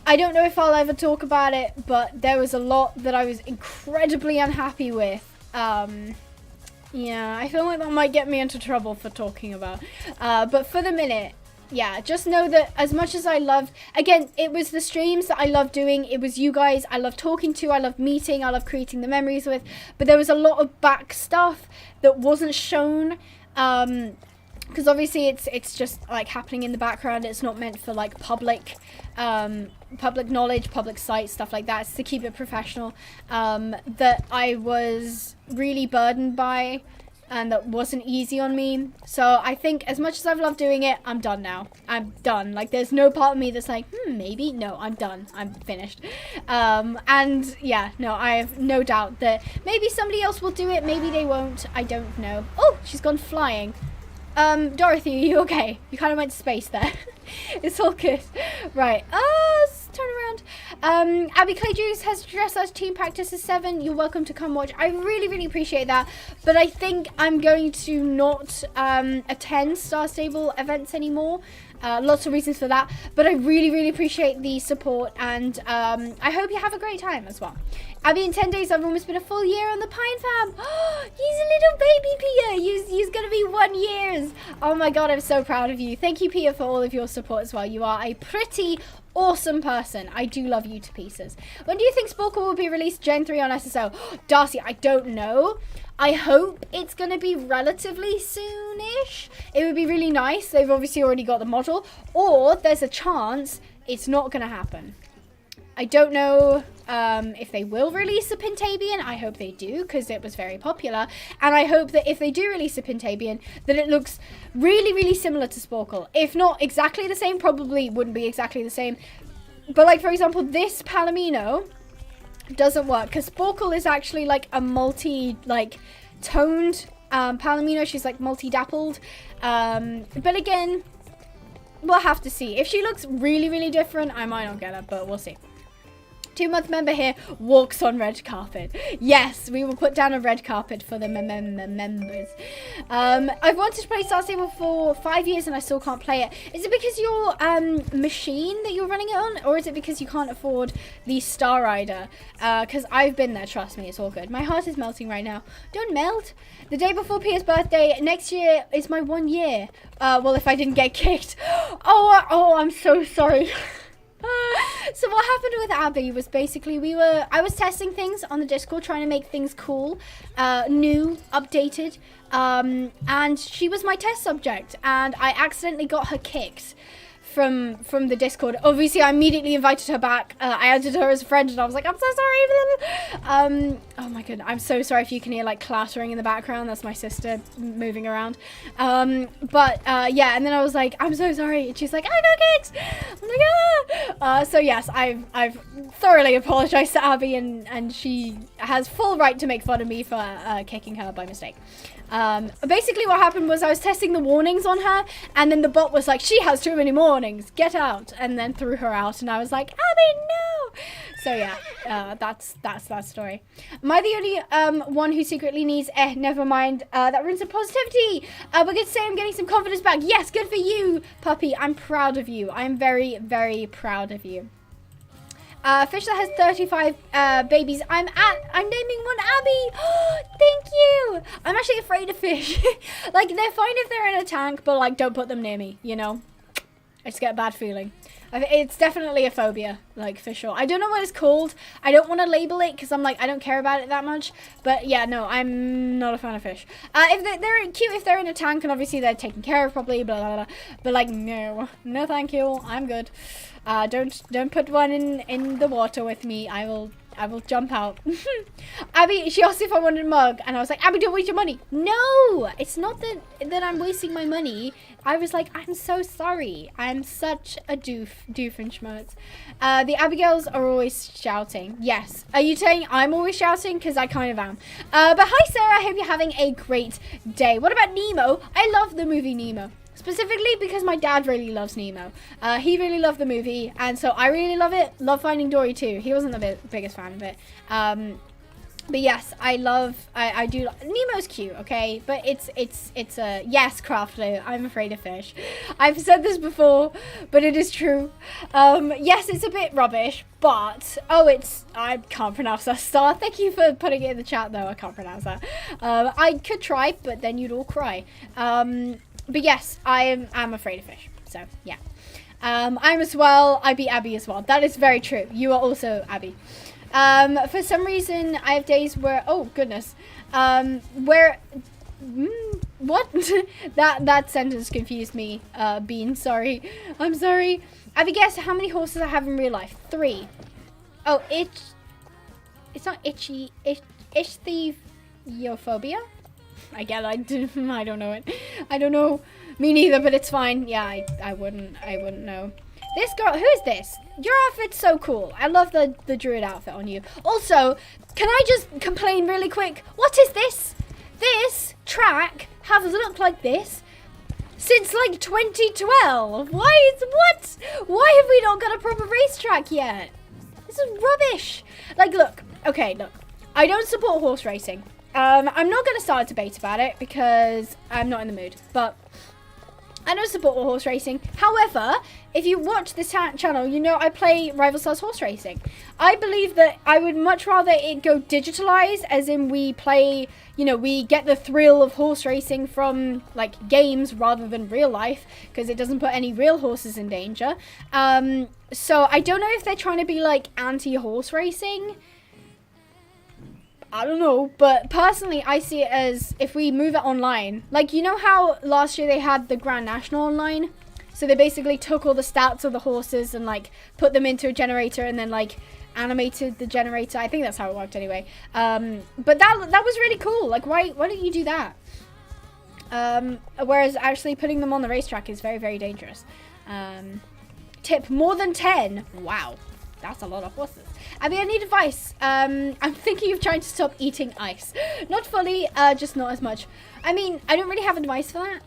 I don't know if I'll ever talk about it, but there was a lot that I was incredibly unhappy with. Yeah, I feel like that might get me into trouble for talking about. But for the minute, yeah, just know that as much as I loved, again, it was the streams that I loved doing. It was you guys I loved talking to, I loved meeting, I loved creating the memories with. But there was a lot of back stuff that wasn't shown. Because obviously it's just like happening in the background. It's not meant for like public knowledge, public sight, stuff like that. It's to keep it professional. That I was really burdened by and that wasn't easy on me. So I think as much as I've loved doing it, I'm done now. I'm done. Like, there's no part of me that's like, maybe. No, I'm done. I'm finished. And yeah, no, I have no doubt that maybe somebody else will do it. Maybe they won't. I don't know. Oh, she's gone flying. Dorothy, are you okay? You kind of went to space there. It's all good. Right. Let's turn around. Abby Clay Juice has dressage team practices 7. You're welcome to come watch. I really, really appreciate that. But I think I'm going to not attend Star Stable events anymore. Lots of reasons for that. But I really, really appreciate the support. And I hope you have a great time as well. Abby, in 10 days, I've almost been a full year on the Pine Fam. He's a little baby, Pia. He's going to be 1 year. Oh my God, I'm so proud of you. Thank you, Pia, for all of your support as well. You are a pretty awesome person. I do love you to pieces. When do you think Sporkle will be released Gen 3 on SSO? Darcy, I don't know. I hope it's going to be relatively soonish. It would be really nice. They've obviously already got the model. Or there's a chance it's not going to happen. I don't know if they will release a Pentabian. I hope they do, because it was very popular. And I hope that if they do release a Pentabian, that it looks really, really similar to Sporkle. If not exactly the same, probably wouldn't be exactly the same. But like, for example, this Palomino doesn't work, because Sporkle is actually like a multi-toned Palomino. She's like multi-dappled. But again, we'll have to see. If she looks really, really different, I might not get her, but we'll see. 2-month member here walks on red carpet. Yes, we will put down a red carpet for the members. I've wanted to play Star Stable for 5 years and I still can't play it. Is it because your machine that you're running it on, or is it because you can't afford the Star Rider? Because I've been there, trust me, it's all good. My heart is melting right now. Don't melt. The day before Pia's birthday, next year is my 1 year. Well, if I didn't get kicked. Oh, I'm so sorry. So what happened with Abby was basically I was testing things on the Discord, trying to make things cool, new, updated, and she was my test subject, and I accidentally got her kicked from the Discord. Obviously, I immediately invited her back. I added her as a friend, and I was like, I'm so sorry. Oh my goodness, I'm so sorry if you can hear like clattering in the background. That's my sister moving around. Yeah, and then I was like, I'm so sorry, and she's like, I got kicked. I'm like, ah. So yes, I've thoroughly apologized to Abby, and she has full right to make fun of me for kicking her by mistake. Basically what happened was I was testing the warnings on her, and then the bot was like, she has too many warnings, get out, and then threw her out, and I was like, Abby, no. So yeah, that's that story. Am I the only one who secretly needs never mind, that ruins the positivity? We're good to say I'm getting some confidence back. Yes, good for you, puppy. I'm proud of you. I'm very, very proud of you. Fish that has 35 babies. I'm naming one Abby. Thank you. I'm actually afraid of fish. Like, they're fine if they're in a tank, but like, don't put them near me, you know? I just get a bad feeling. It's definitely a phobia, like, for sure. I don't know what it's called. I don't want to label it because I'm like, I don't care about it that much. But yeah, no, I'm not a fan of fish. If they're cute if they're in a tank, and obviously they're taken care of properly, blah, blah, blah. But like, no thank you. I'm good. Don't put one in the water with me. I will jump out. Abby, she asked if I wanted a mug, and I was like, Abby, don't waste your money. No, it's not that I'm wasting my money. I was like, I'm so sorry. I'm such a doofenshmirtz. The Abigails are always shouting. Yes. Are you saying I'm always shouting? Because I kind of am. But hi, Sarah. I hope you're having a great day. What about Nemo? I love the movie Nemo. Specifically because my dad really loves Nemo. He really loved the movie, and so I really love it. Love Finding Dory too. He wasn't the biggest fan of it. But yes, I do. Nemo's cute, okay? But it's a yes, Crafter. I'm afraid of fish. I've said this before, but it is true. Yes, it's a bit rubbish, but I can't pronounce that star. Thank you for putting it in the chat, though. I can't pronounce that. I could try, but then you'd all cry. But yes, I'm afraid of fish. So yeah, I'm as well. I beat Abby as well. That is very true. You are also Abby. For some reason, I have days where, oh goodness, what? that sentence confused me. Bean, sorry. I'm sorry. Abby, guess how many horses I have in real life? 3. Oh, it's not itchy. Ichthyophobia? Again, I don't know it. I don't know. Me neither, but it's fine. Yeah, I wouldn't know. This girl, who is this? Your outfit's so cool. I love the druid outfit on you. Also, can I just complain really quick? What is this? This track has looked like this since like 2012. Why have we not got a proper racetrack yet? This is rubbish. Like, look. Okay, look. I don't support horse racing. I'm not going to start a debate about it because I'm not in the mood. But I don't support horse racing. However, if you watch this channel, you know I play Rival Stars horse racing. I believe that I would much rather it go digitalized, as in we play, you know, we get the thrill of horse racing from like games rather than real life, because it doesn't put any real horses in danger. So I don't know if they're trying to be like anti-horse racing. I don't know, but personally I see it as if we move it online. Like, you know how last year they had the Grand National online? So they basically took all the stats of the horses and like put them into a generator and then like animated the generator. I think that's how it worked anyway. But that was really cool. Like, why don't you do that? Whereas actually putting them on the racetrack is very, very dangerous. Tip, more than 10. Wow. That's a lot of horses. I mean, I need advice. I'm thinking of trying to stop eating ice. Not fully, just not as much. I mean, I don't really have advice for that.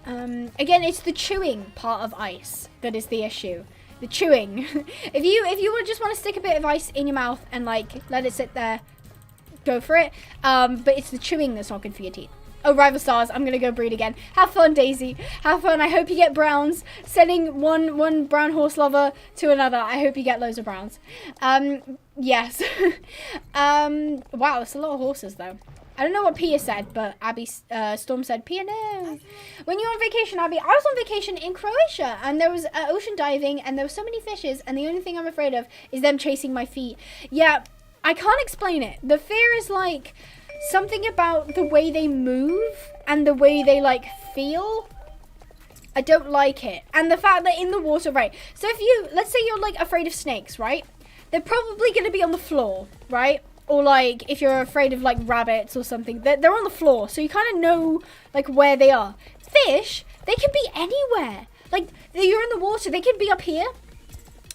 Again, it's the chewing part of ice that is the issue. The chewing. If you would just want to stick a bit of ice in your mouth and like let it sit there, go for it. But it's the chewing that's not good for your teeth. Oh, Rival Stars, I'm going to go breed again. Have fun, Daisy. Have fun. I hope you get browns. Sending one brown horse lover to another. I hope you get loads of browns. Yes. Wow, that's a lot of horses, though. I don't know what Pia said, but Abby Storm said, Pia, no. When you were on vacation, Abby, I was on vacation in Croatia, and there was ocean diving, and there were so many fishes, and the only thing I'm afraid of is them chasing my feet. Yeah, I can't explain it. The fear is, like, something about the way they move and the way they like feel. I don't like it. And the fact that in the water, right? So if you, let's say you're like afraid of snakes, right? They're probably going to be on the floor, right? Or like if you're afraid of like rabbits or something, they're on the floor. So you kind of know like where they are. Fish, they can be anywhere. Like you're in the water, they can be up here.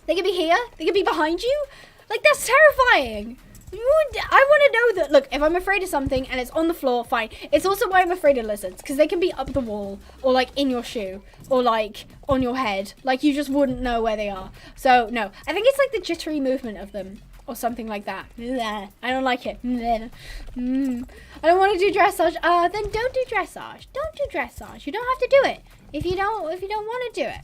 They can be here. They can be behind you. Like that's terrifying. I want to know that, look, if I'm afraid of something and it's on the floor, fine. It's also why I'm afraid of lizards, because they can be up the wall, or like in your shoe, or like on your head. Like you just wouldn't know where they are. So, no. I think it's like the jittery movement of them, or something like that. I don't like it. I don't want to do dressage. Then don't do dressage. Don't do dressage. You don't have to do it if you don't want to do it.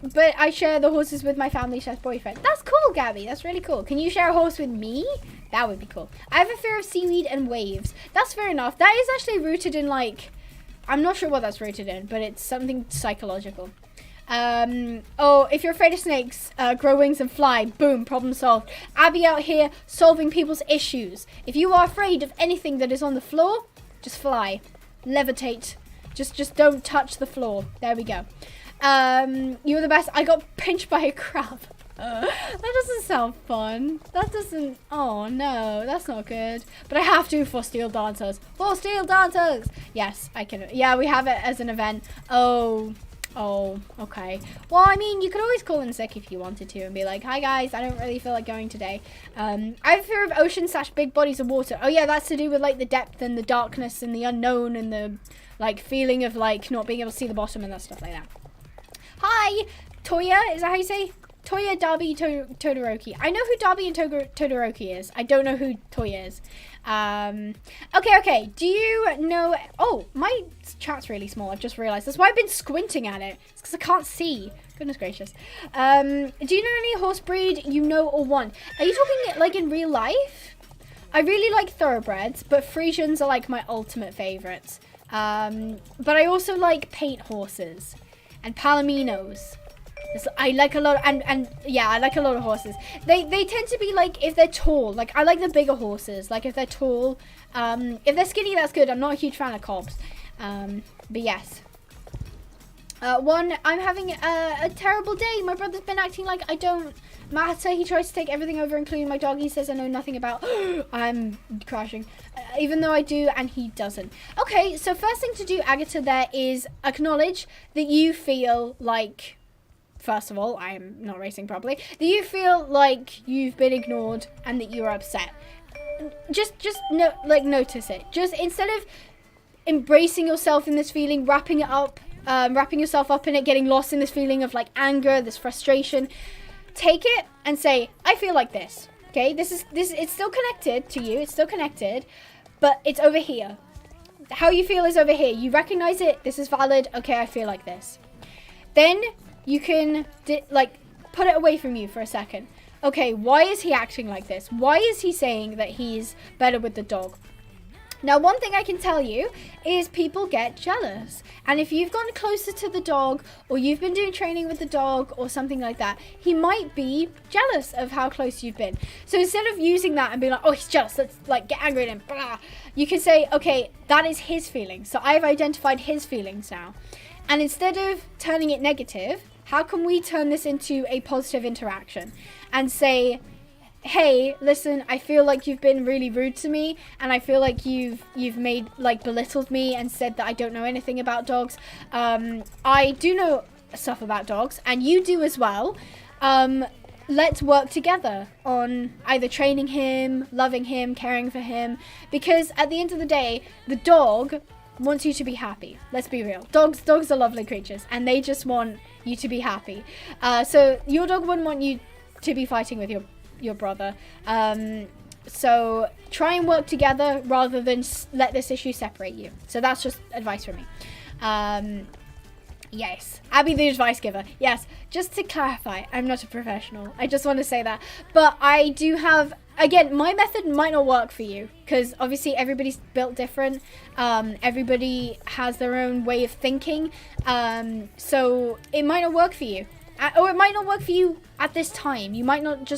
But I share the horses with my family/boyfriend. That's cool, Gabby. That's really cool. Can you share a horse with me? That would be cool. I have a fear of seaweed and waves. That's fair enough. That is actually rooted in like, I'm not sure what that's rooted in, but it's something psychological. Oh, if you're afraid of snakes, grow wings and fly. Boom, problem solved. Abby out here solving people's issues. If you are afraid of anything that is on the floor, just fly. Levitate. Just don't touch the floor. There we go. You're the best. I got pinched by a crab. That doesn't sound fun. That doesn't. Oh no, that's not good. But I have to for Steel Dancers. For Steel Dancers. Yes, I can. Yeah, we have it as an event. Oh, okay. Well, I mean, you could always call in sick if you wanted to and be like, hi guys, I don't really feel like going today. I have a fear of ocean/big bodies of water. Oh yeah, that's to do with like the depth and the darkness and the unknown and the like feeling of like not being able to see the bottom and that stuff like that. Hi, Toya, is that how you say? Toya, Darby, Todoroki. I know who Darby and Todoroki is. I don't know who Toya is. Okay. Do you know... Oh, my chat's really small. I've just realised. That's why I've been squinting at it. It's because I can't see. Goodness gracious. Do you know any horse breed you know or want? Are you talking like in real life? I really like thoroughbreds, but Frisians are like my ultimate favourites. But I also like paint horses. And Palominos. I like a lot of, and yeah, I like a lot of horses. They tend to be like, if they're tall, like I like the bigger horses. Like if they're tall, if they're skinny, that's good. I'm not a huge fan of cobs. But yes. One, I'm having a terrible day. My brother's been acting like I don't matter. He tries to take everything over, including my dog. He says I know nothing about. I'm crashing. Even though I do, and he doesn't. Okay, so first thing to do, Agatha, there is acknowledge that you feel like, first of all, I am not racing properly, that you feel like you've been ignored and that you're upset. Just notice it. Just instead of embracing yourself in this feeling, wrapping yourself up in it, getting lost in this feeling of like anger, this frustration, take it and say, I feel like this. Okay, it's still connected to you, it's still connected, but it's over here. How you feel is over here. You recognize it, this is valid, okay, I feel like this. Then you can put it away from you for a second. Okay, why is he acting like this? Why is he saying that he's better with the dog? Now, one thing I can tell you is people get jealous. And if you've gotten closer to the dog, or you've been doing training with the dog or something like that, he might be jealous of how close you've been. So instead of using that and being like, oh, he's jealous, let's like get angry at him, blah, you can say, okay, that is his feelings. So I've identified his feelings now. And instead of turning it negative, how can we turn this into a positive interaction and say, hey, listen, I feel like you've been really rude to me, and I feel like you've made, like, belittled me and said that I don't know anything about dogs. I do know stuff about dogs, and you do as well. Let's work together on either training him, loving him, caring for him, because at the end of the day, the dog wants you to be happy. Let's be real. Dogs are lovely creatures, and they just want you to be happy. So your dog wouldn't want you to be fighting with your brother. So try and work together rather than let this issue separate you. So that's just advice from me. Yes, Abby the advice giver. Yes, just to clarify, I'm not a professional. I just want to say that. But I do have, again, my method might not work for you because obviously everybody's built different. Everybody has their own way of thinking. So it might not work for you. Or it might not work for you at this time. You might not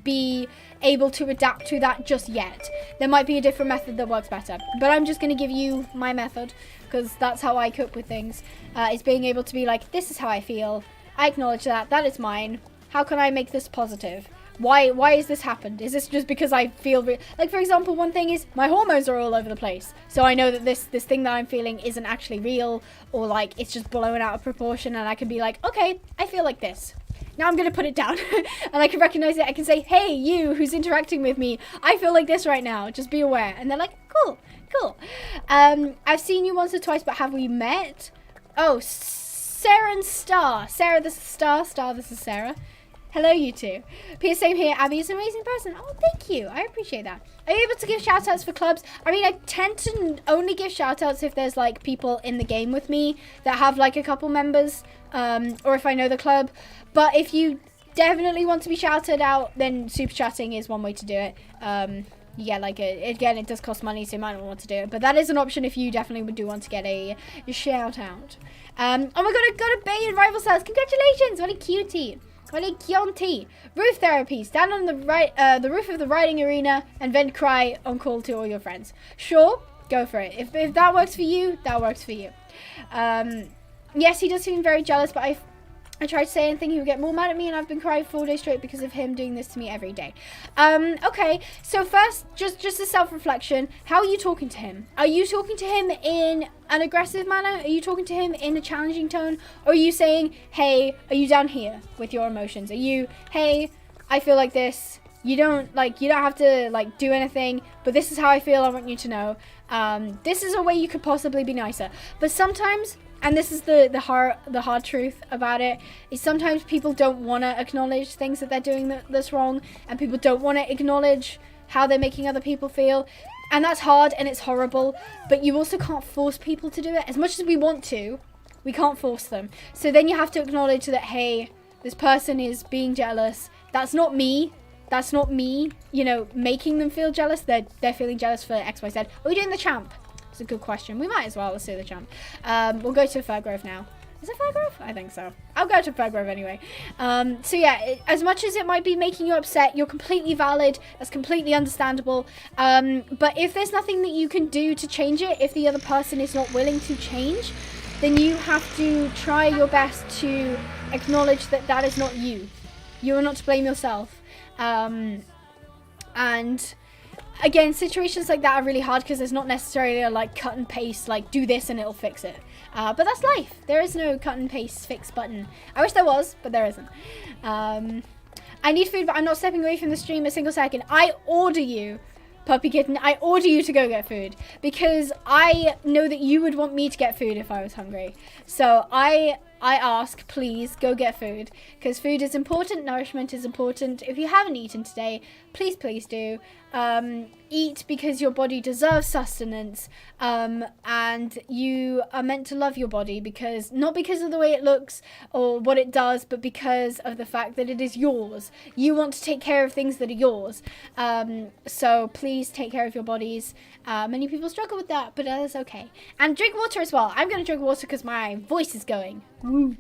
be able to adapt to that just yet. There might be a different method that works better. But I'm just going to give you my method because that's how I cope with things. Is being able to be like, this is how I feel. I acknowledge that. That is mine. How can I make this positive? Why has this happened? Is this just because I feel... like, for example, one thing is my hormones are all over the place. So I know that this thing that I'm feeling isn't actually real, or, like, it's just blown out of proportion, and I can be like, okay, I feel like this. Now I'm going to put it down, and I can recognize it. I can say, hey, you who's interacting with me, I feel like this right now. Just be aware. And they're like, cool. I've seen you once or twice, but have we met? Oh, Sarah and Star. Sarah, this is Star. Star, this is Sarah. Hello, you two. P.S. Same here. Abby is an amazing person. Oh, thank you. I appreciate that. Are you able to give shout-outs for clubs? I mean, I tend to only give shout-outs if there's, like, people in the game with me that have, like, a couple members, or if I know the club. But if you definitely want to be shouted out, then super chatting is one way to do it. Yeah, like, again, it does cost money, so you might not want to do it. But that is an option if you definitely do want to get a shout-out. Oh my god, I got a Bay in Rival Stars. Congratulations! What a cutie. What a cutie. Roof therapy. Stand on the roof of the riding arena and then cry on call to all your friends. Sure, go for it. If that works for you, that works for you. Yes, he does seem very jealous, but I tried to say anything, he would get more mad at me, and I've been crying 4 days straight because of him doing this to me every day. Okay, so first, just a self-reflection. How are you talking to him? Are you talking to him in an aggressive manner? Are you talking to him in a challenging tone? Or are you saying, hey, are you down here with your emotions? Are you, hey, I feel like this. You don't have to, like, do anything, but this is how I feel, I want you to know. This is a way you could possibly be nicer. But sometimes... and this is the hard truth about it, is sometimes people don't want to acknowledge things that they're doing that's wrong, and people don't want to acknowledge how they're making other people feel, and that's hard and it's horrible, but you also can't force people to do it. As much as we want to, we can't force them. So then you have to acknowledge that, hey, this person is being jealous. That's not me, you know, making them feel jealous. They're feeling jealous for X, Y, Z. Are we doing the champ? It's a good question. We might as well. Let's do the champ. We'll go to Fairgrove now. Is it Fairgrove? I think so. I'll go to Fairgrove anyway. So yeah, as much as it might be making you upset, you're completely valid. That's completely understandable. But if there's nothing that you can do to change it, if the other person is not willing to change, then you have to try your best to acknowledge that that is not you. You are not to blame yourself. And again, situations like that are really hard because there's not necessarily a like cut and paste, like do this and it'll fix it. But that's life. There is no cut and paste fix button. I wish there was, but there isn't. I need food, but I'm not stepping away from the stream a single second. I order you, Puppy Kitten, I order you to go get food because I know that you would want me to get food if I was hungry. So I ask, please go get food because food is important, nourishment is important. If you haven't eaten today, please do. Eat because your body deserves sustenance, and you are meant to love your body because not because of the way it looks or what it does, but because of the fact that it is yours. You want to take care of things that are yours, so please take care of your bodies. Many people struggle with that, but that is okay. And drink water as well. I'm going to drink water because my voice is going. Woo.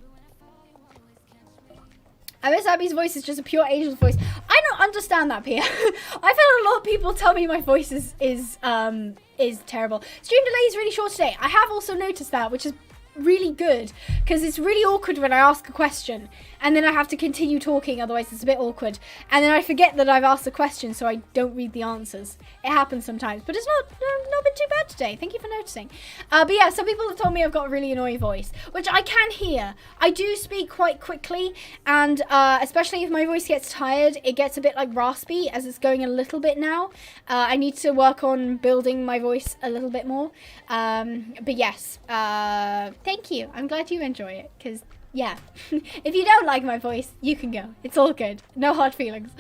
I bet Abby's voice is just a pure angel's voice. I don't understand that, Pia. I've had a lot of people tell me my voice is terrible. Stream delay is really short today. I have also noticed that, which is really good because it's really awkward when I ask a question and then I have to continue talking, otherwise it's a bit awkward, and then I forget that I've asked a question, so I don't read the answers. It happens sometimes, but it's not been too bad today. Thank you for noticing. But yeah, some people have told me I've got a really annoying voice, which I can hear. I do speak quite quickly, and especially if my voice gets tired, it gets a bit like raspy, as it's going a little bit now. I need to work on building my voice a little bit more. But yes, thank you. I'm glad you enjoy it, because yeah, if you don't like my voice, you can go. It's all good. No hard feelings.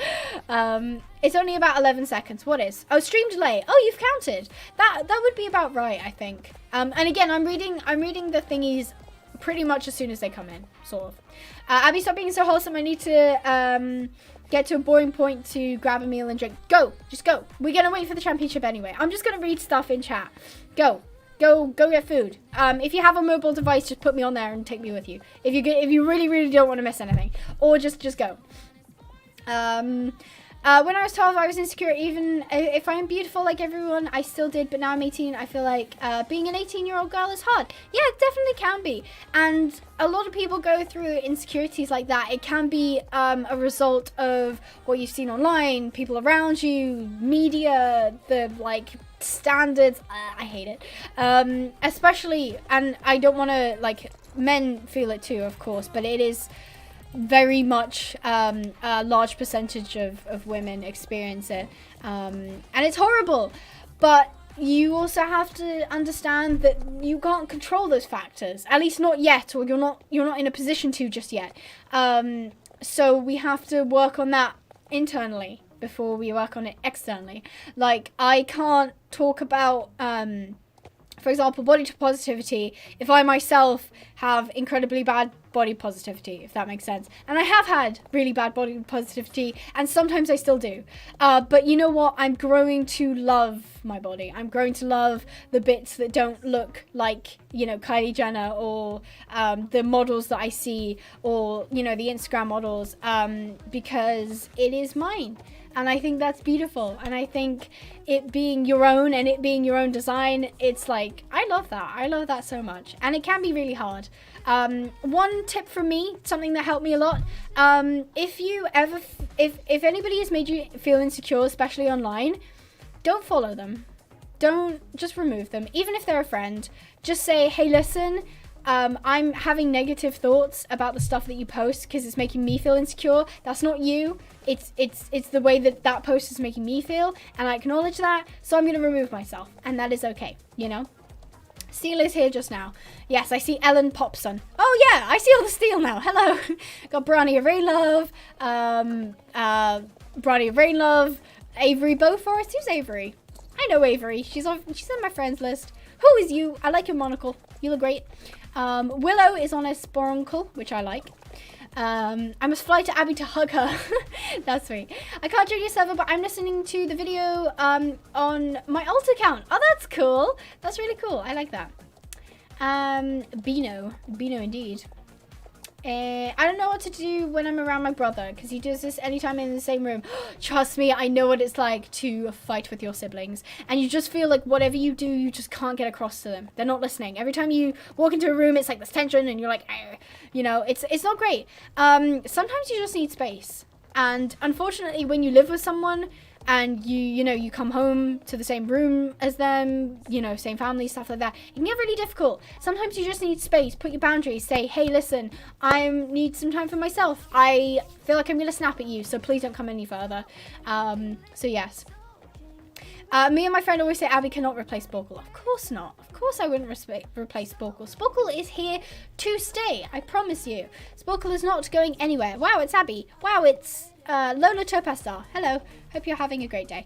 It's only about 11 seconds. What is? Oh, stream delay. Oh, you've counted. That would be about right, I think. And again, I'm reading the thingies pretty much as soon as they come in, sort of. Abby, stop being so wholesome. I need to get to a boring point to grab a meal and drink. Go. Just go. We're going to wait for the championship anyway. I'm just going to read stuff in chat. Go. Go get food. If you have a mobile device, just put me on there and take me with you. If you really don't want to miss anything, or just go. When I was 12, I was insecure. Even if I'm beautiful like everyone, I still did. But now I'm 18. I feel like being an 18-year-old girl is hard. Yeah, it definitely can be. And a lot of people go through insecurities like that. It can be a result of what you've seen online, people around you, media, the like standards. I hate it. Especially, and I don't want to like men feel it too, of course, but it is very much a large percentage of women experience it, and it's horrible. But you also have to understand that you can't control those factors, at least not yet, or you're not in a position to just yet. So we have to work on that internally before we work on it externally. Like, I can't talk about for example, body positivity if I myself have incredibly bad body positivity, if that makes sense. And I have had really bad body positivity, and sometimes I still do. But you know what? I'm growing to love my body. I'm growing to love the bits that don't look like, you know, Kylie Jenner, or the models that I see, or, you know, the Instagram models, because it is mine. And I think that's beautiful. And I think it being your own and it being your own design, it's like, I love that. I love that so much. And it can be really hard. One tip from me, something that helped me a lot. If anybody has made you feel insecure, especially online, don't follow them. Just remove them. Even if they're a friend, just say, hey, listen, I'm having negative thoughts about the stuff that you post because it's making me feel insecure. That's not you. It's the way that post is making me feel, and I acknowledge that, so I'm going to remove myself, and that is okay, you know? Steel is here just now. Yes, I see Ellen Popson. Oh yeah, I see all the steel now. Hello. Got Bronny of Rainlove, Bronny of Rainlove, Avery Beauforest. Who's Avery? I know Avery. She's on my friends list. Who is you? I like your monocle. You look great. Willow is on a sporuncle, which I like. I must fly to Abby to hug her. That's sweet. I can't join your server, but I'm listening to the video on my alt account. Oh, that's cool. That's really cool. I like that. Beano indeed. I don't know what to do when I'm around my brother because he does this anytime in the same room. Trust me, I know what it's like to fight with your siblings. And you just feel like whatever you do, you just can't get across to them. They're not listening. Every time you walk into a room, it's like this tension and you're like, you know, it's not great. Sometimes you just need space. And unfortunately, when you live with someone and you come home to the same room as them, you know, same family, stuff like that, it can get really difficult. Sometimes you just need space. Put your boundaries. Say, hey, listen, I need some time for myself. I feel like I'm going to snap at you, so please don't come any further. So yes. Me and my friend always say Abby cannot replace Sporkle. Of course not. Of course I wouldn't replace Sporkle. Sporkle is here to stay. I promise you. Sporkle is not going anywhere. Wow, it's Abby. Wow, it's Lola Topazstar. Hello. Hope you're having a great day.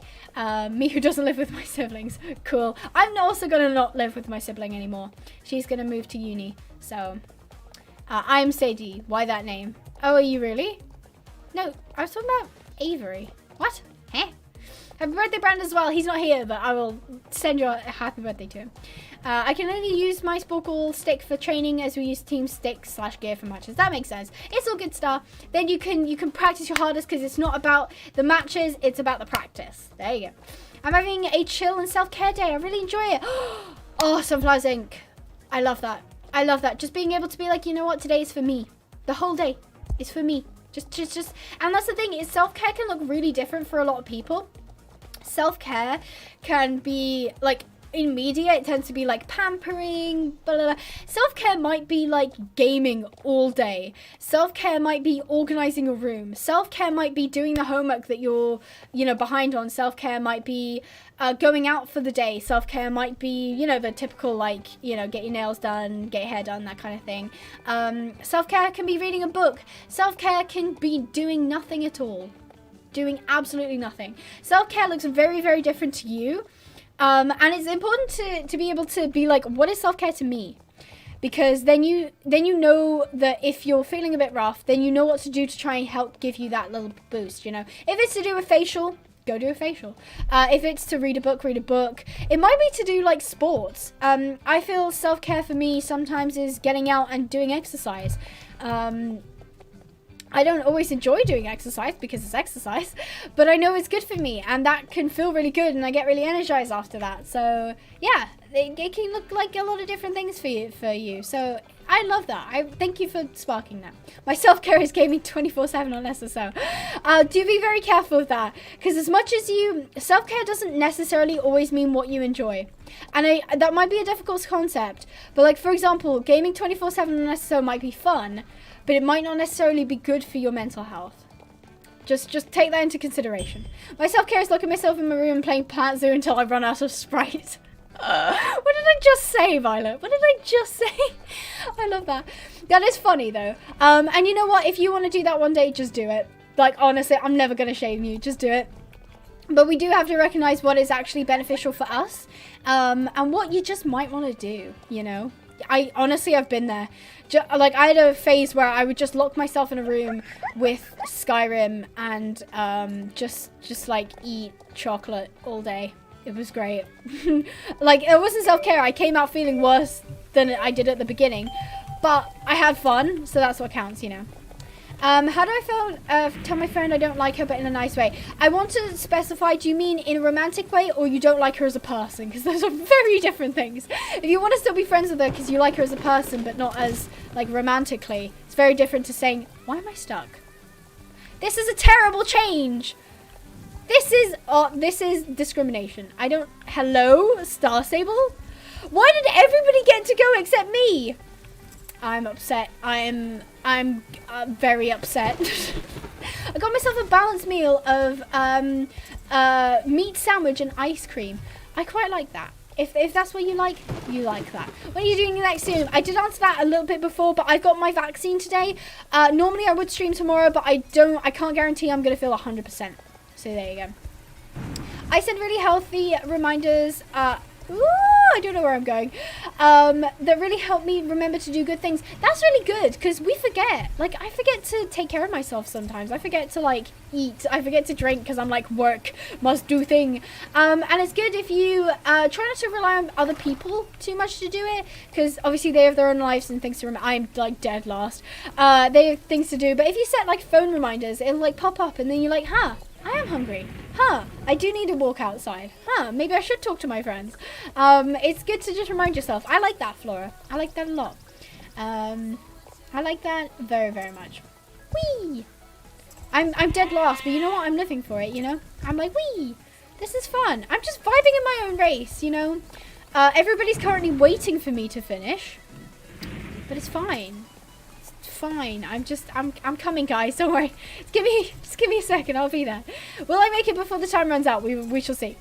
Me who doesn't live with my siblings. Cool. I'm also going to not live with my sibling anymore. She's going to move to uni. So, I'm Sadie. Why that name? Oh, are you really? No, I was talking about Avery. What? Huh? Happy birthday, Brandon, as well. He's not here, but I will send you a happy birthday to him. I can only use my Sporkle stick for training as we use team sticks / gear for matches. That makes sense. It's all good stuff. Then you can practice your hardest because it's not about the matches, it's about the practice. There you go. I'm having a chill and self-care day. I really enjoy it. Oh, Sunflowers Inc. I love that. I love that. Just being able to be like, you know what, today is for me. The whole day is for me. Just, and that's the thing, is self-care can look really different for a lot of people. Self-care can be like in media, it tends to be like pampering, blah, blah, blah. Self-care might be like gaming all day. Self-care might be organizing a room. Self-care might be doing the homework that you're, you know, behind on. Self-care might be going out for the day. Self-care might be, you know, the typical like, you know, get your nails done, get your hair done, that kind of thing. Self-care can be reading a book. Self-care can be doing nothing at all. Doing absolutely nothing. Self-care looks very, very different to you. And it's important to be able to be like, what is self-care to me? Because then you know that if you're feeling a bit rough, then you know what to do to try and help give you that little boost, you know. If it's to do a facial, go do a facial. If it's to read a book, read a book. It might be to do like sports. I feel self-care for me sometimes is getting out and doing exercise. I don't always enjoy doing exercise because it's exercise, but I know it's good for me and that can feel really good and I get really energized after that. So yeah, it can look like a lot of different things for you. So I love that. I thank you for sparking that. My self-care is gaming 24/7 on SSO. Do be very careful with that, because as much as self-care doesn't necessarily always mean what you enjoy. And that might be a difficult concept, but like for example, gaming 24/7 on SSO might be fun, but it might not necessarily be good for your mental health. Just take that into consideration. My self-care is locking myself in my room and playing Plant Zoo until I run out of Sprite. What did I just say, Violet? What did I just say? I love that. That is funny, though. And you know what? If you want to do that one day, just do it. Like, honestly, I'm never going to shame you. Just do it. But we do have to recognize what is actually beneficial for us. And what you just might want to do, you know? I've been there. Like, I had a phase where I would just lock myself in a room with Skyrim and just like eat chocolate all day. It was great. Like, it wasn't self-care. I came out feeling worse than I did at the beginning, but I had fun, so that's what counts, you know. How do I tell my friend I don't like her, but in a nice way? I want to specify, do you mean in a romantic way, or you don't like her as a person? Because those are very different things. If you want to still be friends with her because you like her as a person, but not as, like, romantically, it's very different to saying, why am I stuck? This is a terrible change. This is discrimination. Hello, Star Sable? Why did everybody get to go except me? I'm upset. I'm very upset. I got myself a balanced meal of meat sandwich and ice cream. I quite like that. If that's what you like that. What are you doing next soon? I did answer that a little bit before, but I got my vaccine today. Normally I would stream tomorrow, but I can't guarantee I'm going to feel 100%. So there you go. I said really healthy reminders. Ooh, I don't know where I'm going. That really help me remember to do good things. That's really good because we forget. Like, I forget to take care of myself sometimes. I forget to, like, eat. I forget to drink because I'm like, work, must do thing. And it's good if you try not to rely on other people too much to do it, because obviously they have their own lives and things to remember. I'm like dead last. They have things to do, but if you set like phone reminders, it'll like pop up and then you're like, huh, I am hungry. Huh, I do need to walk outside. Huh, maybe I should talk to my friends. It's good to just remind yourself. I like that, Flora. I like that a lot. I like that very, very much. Whee! I'm dead last, but you know what? I'm living for it, you know? I'm like, whee! This is fun. I'm just vibing in my own race, you know? Everybody's currently waiting for me to finish. But it's fine. It's fine. I'm coming, guys. Don't worry. Just give me a second. I'll be there. Will I make it before the time runs out? We shall see.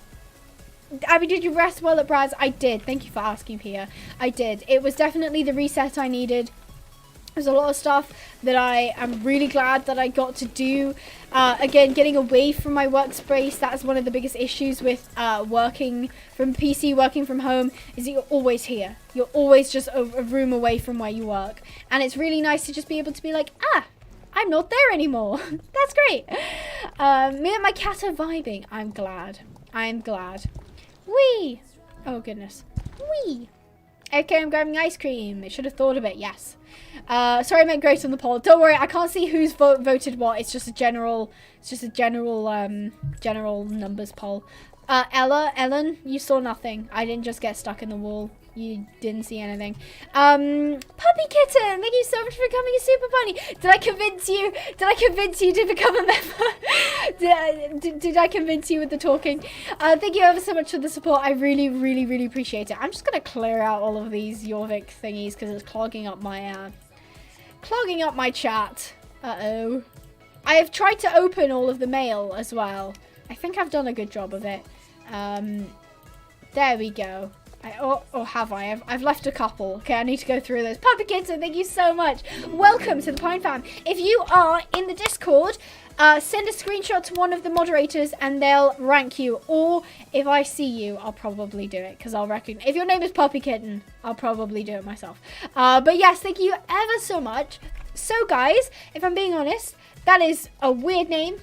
Abby, did you rest well at Brad's? I did. Thank you for asking, Pia. I did. It was definitely the reset I needed. There's a lot of stuff that I am really glad that I got to do. Again, getting away from my workspace, that's one of the biggest issues with working from PC, working from home, is that you're always here. You're always just a room away from where you work. And it's really nice to just be able to be like, I'm not there anymore. That's great. Me and my cat are vibing. I'm glad. I'm glad. Whee! Oh, goodness. Whee! Okay, I'm grabbing ice cream. I should have thought of it, yes. Sorry I meant great on the poll. Don't worry, I can't see who's voted what. It's just a general, general numbers poll. Ellen, you saw nothing. I didn't just get stuck in the wall. You didn't see anything. Puppy Kitten, thank you so much for becoming a super bunny. Did I convince you? Did I convince you to become a member? did I convince you with the talking? Thank you ever so much for the support. I really, really, really appreciate it. I'm just gonna clear out all of these Jorvik thingies because it's clogging up my chat. Uh-oh. I have tried to open all of the mail as well. I think I've done a good job of it. There we go. Have I? I've left a couple. Okay, I need to go through those. Puppy Kitten, thank you so much. Welcome to the Pine Fam. If you are in the Discord, send a screenshot to one of the moderators and they'll rank you. Or if I see you, I'll probably do it because I'll recognize. If your name is Puppy Kitten, I'll probably do it myself. But yes, thank you ever so much. So guys, if I'm being honest, that is a weird name.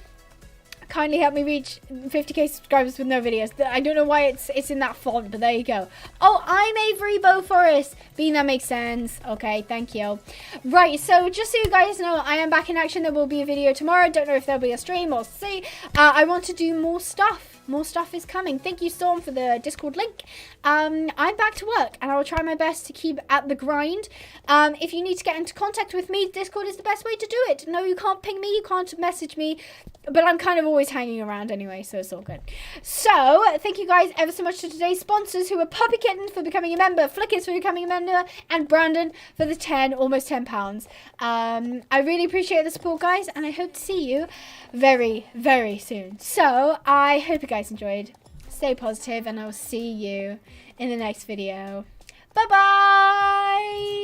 Kindly help me reach 50k subscribers with no videos. I don't know why it's in that font, but there you go. Oh, I'm Avery Beauforest. Bean, that makes sense. Okay, thank you. Right, so just so you guys know, I am back in action. There will be a video tomorrow. Don't know if there'll be a stream. We'll see. I want to do more stuff. More stuff is coming. Thank you, Storm, for the Discord link. I'm back to work, and I will try my best to keep at the grind. If you need to get into contact with me, Discord is the best way to do it. No, you can't ping me. You can't message me. But I'm kind of always hanging around anyway, so it's all good. So, thank you guys ever so much to today's sponsors, who are Puppy Kitten for becoming a member, Flickers for becoming a member, and Brandon for the almost £10. I really appreciate the support, guys, and I hope to see you very, very soon. So, I hope you guys enjoyed. Stay positive, and I'll see you in the next video. Bye-bye!